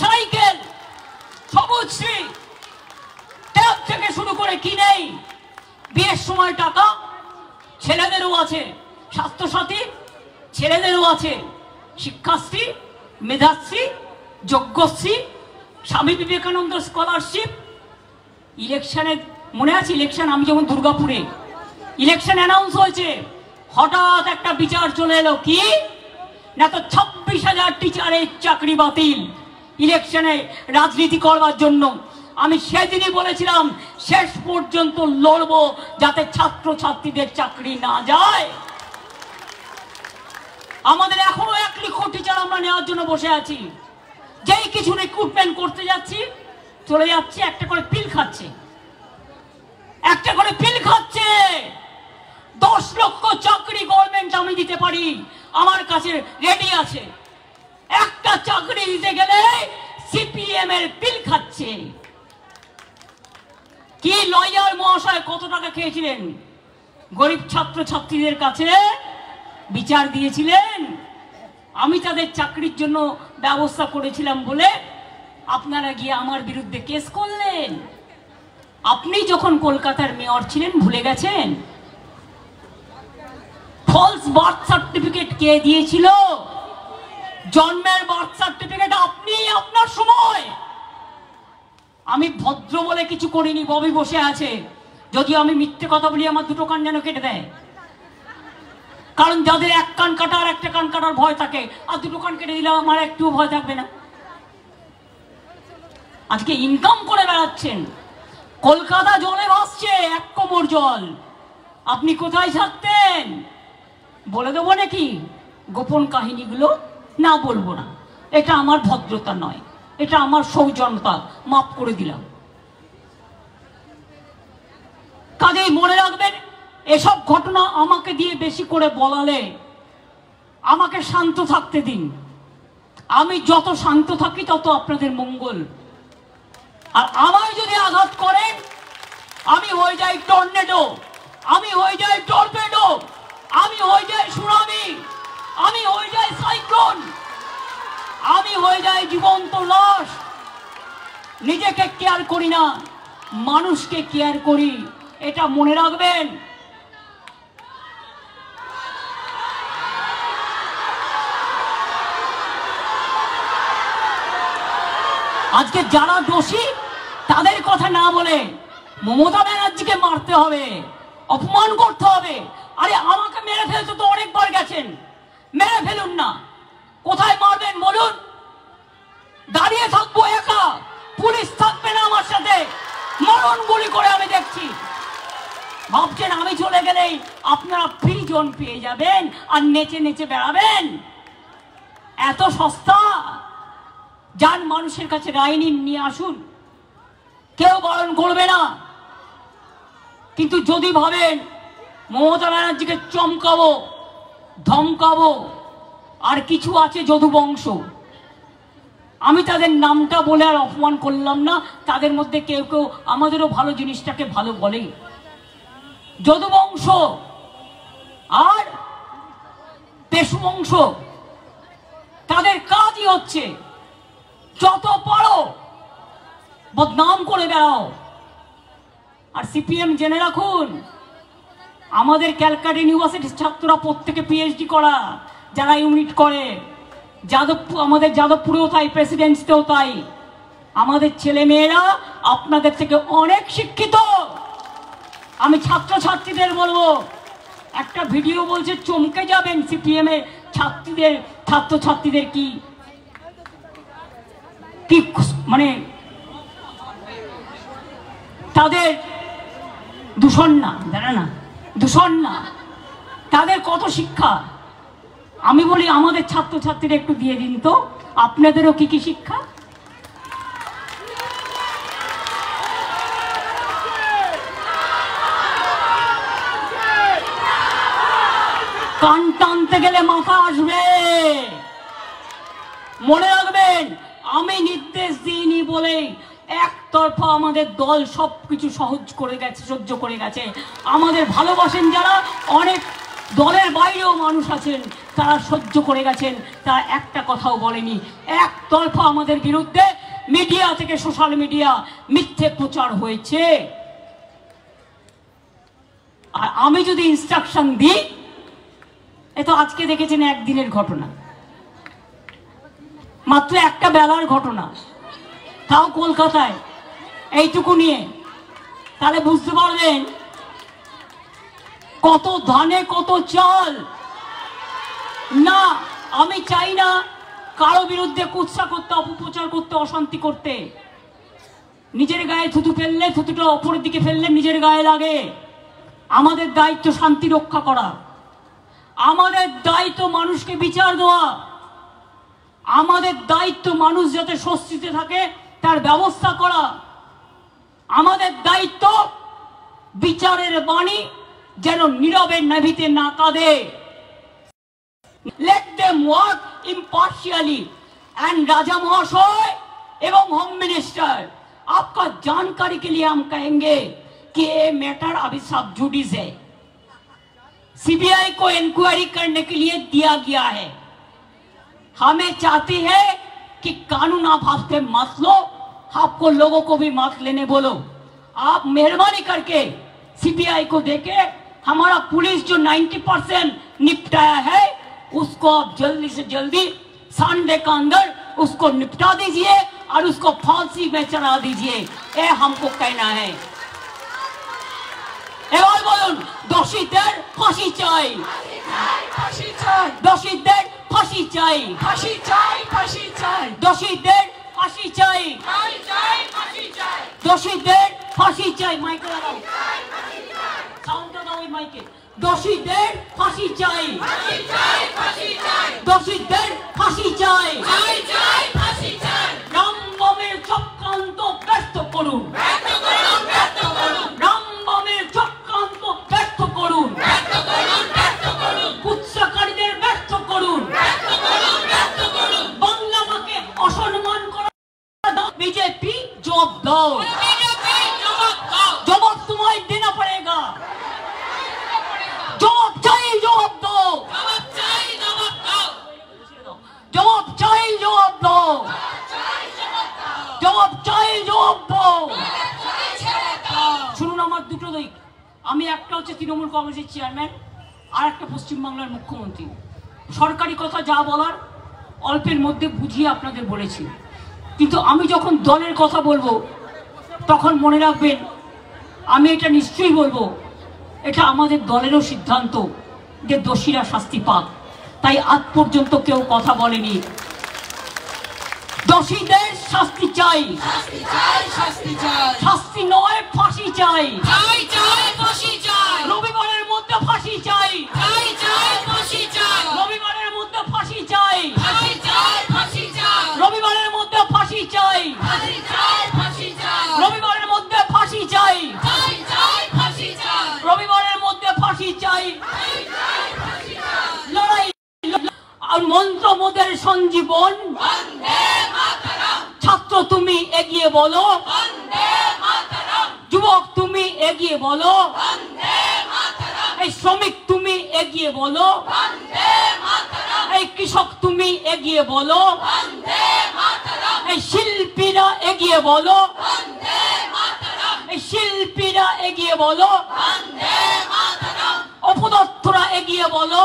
Speaker 2: সাইকেল, সবুজশ্রী, ট্যাব থেকে শুরু করে কি নেই? বিয়ের সময় টাকা ছেলেদেরও আছে, স্বাস্থ্যসাথী ছেলেদেরও আছে, শিক্ষাশ্রী, মেধাশ্রী, যজ্ঞশ্রী, স্বামী বিবেকানন্দ স্কলারশিপ। ইলেকশনে মনে আছে, ইলেকশন আমি যখন দুর্গাপুরে ইলেকশন অ্যানাউন্স হয়েছে, হঠাৎ একটা বিচার চলে এলো, কি না, তো 26,000 টিচারের চাকরি বাতিল ইলেকশনে রাজনীতি করবার জন্য। আমি সেদিনই বলেছিলাম শেষ পর্যন্ত লড়বো যাতে ছাত্র ছাত্রীদের চাকরি না যায়। আমাদের এখনো 1 লক্ষ টিচার আমরা নেওয়ার জন্য বসে আছি। যেই কিছু রিক্রুটমেন্ট করতে যাচ্ছি চলে যাচ্ছে, একটা করে পিল খাচ্ছে, একটা করে পিল খাচ্ছে। 10 লক্ষ চাকরি গভর্নমেন্ট আমি দিতে পারি, আমার কাছে রেডি আছে। একটা চাকরি দিতে গেলে সিপিএম এর পিল খাচ্ছে। কি লয়ার মহাশয় কত টাকা খেয়েছিলেন? গরিব ছাত্র ছাত্রীদের কাছে বিচার দিয়েছিলেন। আমি তাদের চাকরির জন্য ব্যবস্থা করেছিলাম বলে আপনারা গিয়ে আমার বিরুদ্ধে কেস করলেন। আপনি যখন কলকাতার মেয়র ছিলেন ভুলে গেছেন? ফলস বার্থ সার্টিফিকেট কে দিয়েছিল? জন্মের বার্থ সার্টিফিকেট আপনি আপনার সময়। আমি ভদ্র বলে কিছু করিনি, ববি বসে আছে, যদিও আমি মিথ্যে কথা বলি আমার 2টো কান যেন কেটে দেয়। কারণ যাদের 1 কান কাটা আর 1টা কান কাটার ভয় থাকে, আর 2টো কান কেটে দিলে আমার একটু ভয় থাকবে না। আজকে ইনকাম করে বেড়াচ্ছেন, কলকাতা জলে ভাসছে 1 কোমর জল। আপনি কোথায় থাকতেন? বলে দেবো নাকি গোপন কাহিনীগুলো? না, বলবো না। এটা আমার ভদ্রতা নয়, এটা আমার সৌজন্যতা, মাফ করে দিলাম। কাজেই মনে রাখবেন, এসব ঘটনা আমাকে দিয়ে বেশি করে বলালে আমাকে শান্ত থাকতে দিন। আমি যত শান্ত থাকি তত আপনাদের মঙ্গল। আর আমায় যদি আঘাত করেন, আমি হয়ে যাই টর্নেডো, আমি হয়ে যাই টর্পেডো, আমি হয়ে যাই সুনামি, আমি হয়ে যাই সাইক্লোন, আমি হয়ে যাই জীবন্ত লাশ। নিজেকে কেয়ার করি না, মানুষকে কেয়ার করি, এটা মনে রাখবেন। আজকে যারা দোষী তাদের কথা না বলে মমতা ব্যানার্জিকে মারতে হবে, অপমান করতে হবে। আরে আমাকে মেরে ফেলতে তো অনেকবার গেছেন, মেরে ফেলুন না। কোথায় মারবেন বলুন? দাঁড়িয়ে থাকবো একা, পুলিশ থাকবে না আমার সাথে, মরণ গুলি করে আমি দেখছি। ভাবছেন আমি চলে গেলেই আপনারা ফ্রি জোন পেয়ে যাবেন আর নেচে নেচে বেড়াবেন? এত সস্তা? যান মানুষের কাছে রায় নিয়ে আসুন, কেউ বারণ করবে না। কিন্তু যদি ভাবেন মমতা ব্যানার্জিকে চমকাবো, ধমকাবো, আর কিছু আছে যদু বংশ, আমি তাদের নামটা বলে আর অপমান করলাম না। তাদের মধ্যে কেউ কেউ আমাদেরও ভালো জিনিসটাকে ভালো বলে। যদু বংশ আর পেশু বংশ, তাদের কাজই হচ্ছে যত পারো বদনাম করে বেড়াও। আর সিপিএম জেনে রাখুন, আমাদের ক্যালকাটা ইউনিভার্সিটির ছাত্ররা প্রত্যেকে পিএইচডি করা, যারা ইউনিট করে, যাদবপুর, আমাদের যাদবপুরেও তাই, প্রেসিডেন্সিতেও তাই। আমাদের ছেলে মেয়েরা আপনাদের থেকে অনেক শিক্ষিত। আমি ছাত্রছাত্রীদের বলবো, একটা ভিডিও বলছে চমকে যাবেন, সিপিএম এর ছাত্রছাত্রীদের কি কি মানে তাদের দূষণ না, জানা না, দূষণ না, তাদের কত শিক্ষা। আমি বলি আমাদের ছাত্রছাত্রীরা একটু দিয়ে দিন তো, আপনাদেরও কি কি শিক্ষা। কান টানতে গেলে মাথা আসবে, মনে রাখবেন। আমি নির্দেশ দিইনি বলে একতরফা আমাদের দল সবকিছু সহ্য করে গেছে। আমাদের ভালোবাসেন যারা, অনেক দলের বাইরেও মানুষ আছেন, তারা সহ্য করে গেছেন, তারা একটা কথাও বলেনি। একতরফা আমাদের বিরুদ্ধে মিডিয়া থেকে, সোশ্যাল মিডিয়া মিথ্যে প্রচার হয়েছে। আর আমি যদি ইনস্ট্রাকশন দিই, এ তো আজকে দেখেছেন একদিনের ঘটনা, মাত্র একটা বেলার ঘটনা, তাও কলকাতায়, এইটুকু নিয়ে, তাহলে বুঝতে পারবেন কত ধানে কত চাল। না, আমি চাই না কারো বিরুদ্ধে কুৎসা করতে, অপপ্রচার করতে, অশান্তি করতে। নিজের গায়ে থুতু ফেললে, থুতুটা অপরের দিকে ফেললে নিজের গায়ে লাগে। আমাদের দায়িত্ব শান্তি রক্ষা করা, আমাদের দায়িত্ব মানুষকে বিচার দেওয়া, আমাদের দায়িত্ব মানুষ যাতে স্বস্তিতে থাকে তার ব্যবস্থা করা, আমাদের দায়িত্ব বিচারের বাণী যেন নীরবে নাভিতে না কাঁদে। Let them work impartially. And राजा महाशय एवं होम मिनिस्टर, आपका जानकारी के लिए हम कहेंगे कि ये मैटर अभी सब जुडिस है, सीबीआई को इंक्वायरी करने के लिए दिया गया है। हमें चाहती है कि कानून आप हाथ पे मत लो, आपको लोगों को भी मत लेने बोलो। आप मेहरबानी करके सीबीआई को देके हमारा पुलिस जो 90% निपटाया है, उसको आप जल्दी से जल्दी संडे का अंदर उसको निपटा दीजिए और उसको फांसी में चढ़ा दीजिए, ये हमको कहना है। এবার বলুন, দোষীদের ফাঁসি চাই, দোষীদের ফাঁসি চাই, দোষীদের ফাঁসি চাই, দোষীদের ফাঁসি চাই। মাইকে লাগাও, সাউন্ডটা দাও ওই মাইকে। দোষীদের ফাঁসি চাই, দোষীদের ফাঁসি চাই। রামবামের চক্রান্ত ব্যর্থ করুন, রামবামের চক্রান্ত ব্যর্থ করুন, কুৎসাকারীদের ব্যর্থ করুন, বাংলা মাকে অসম্মান করা। बीजेपी जवाब दो, जवाब तुम्हें देना पड़ेगा, जवाब चाहिए, जवाब दो, जवाब चाहिए, जवाब दो, जवाब चाहिए, जवाब दो। শুনুন আমার দুটো দিক, আমি একটা হচ্ছে তৃণমূল কংগ্রেসের চেয়ারম্যান, আর একটা পশ্চিমবাংলার মুখ্যমন্ত্রী। সরকারি কথা যা বলার অল্পের মধ্যে বুঝিয়ে আপনাদের বলেছি, কিন্তু আমি যখন দলের কথা বলবো তখন মনে রাখবেন আমি এটা নিশ্চয়ই বলবো, এটা আমাদের দলেরও সিদ্ধান্ত যে দোষীরা শাস্তি পাক। তাই আজ পর্যন্ত কেউ কথা বলেনি। দোষীদের শাস্তি চাই, শাস্তি নয় ফাঁসি চাই, রবিবারের মধ্যে ফাঁসি চাই, রবিবারের মধ্যে ফাঁসি চাই, রবিবারের মধ্যে ফাঁসি চাই, রবিবারের মধ্যে ফাঁসি চাই, রবিবারের মধ্যে ফাঁসি চাই। লড়াই আর মন্ত্র মোদের সঞ্জীবন। ছাত্র তুমি এগিয়ে বলো, যুবক তুমি এগিয়ে বলো, এই শ্রমিক তুমি এগিয়ে বলো, এই কৃষক তুমি এগিয়ে বলো, এই শিল্পীরা এগিয়ে বলো, এই শিল্পীরা এগিয়ে বলো, অপদার্থরা এগিয়ে বলো।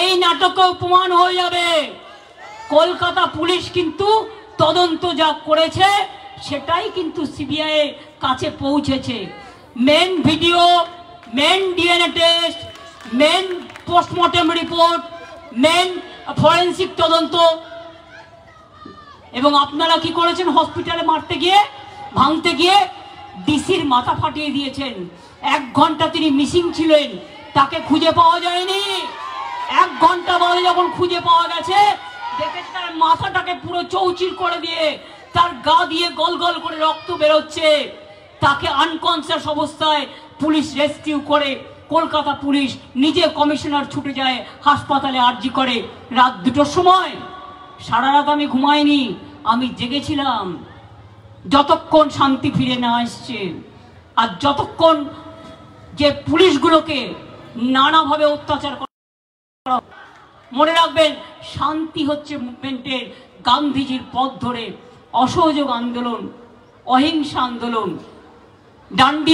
Speaker 2: এই নাটকে প্রমাণ হয়ে যাবে কলকাতা পুলিশ কিন্তু তদন্ত যা করেছে সেটাই কিন্তু সিবিআই এর কাছে পৌঁছেছে। মেন ভিডিও, মেন ডিএনএ টেস্ট, মেন পোস্টমর্টম রিপোর্ট, মেন ফরেন্সিক তদন্ত। এবং আপনারা কি করেছেন? হসপিটালে মারতে গিয়ে, ভাঙতে গিয়ে ডিসির মাথা ফাটিয়ে দিয়েছেন। 1 ঘন্টা তিনি মিসিং ছিলেন, তাকে খুঁজে পাওয়া যায়নি। 1 ঘন্টা বাদে যখন খুঁজে পাওয়া গেছে, দেখে তার মাথাটাকে পুরো চৌচির করে দিয়ে তার গা দিয়ে গল গল করে রক্ত বেরোচ্ছে। তাকে আনকনসিয়াস অবস্থায় পুলিশ রেস্কিউ করে, কলকাতা পুলিশ নিজে কমিশনার ছুটে যায় হাসপাতালে আর্জি করে রাত 2টোর সময়। সারা রাত আমি ঘুমাইনি, আমি জেগেছিলাম যতক্ষণ শান্তি ফিরে না আসছে। আর যতক্ষণ যে পুলিশগুলোকে নানাভাবে অত্যাচার করা। মনে রাখবেন, শান্তি হচ্ছে মুভমেন্টের, গান্ধীজির পথ ধরে অসহযোগ আন্দোলন, অহিংসা আন্দোলন, ডান্ডি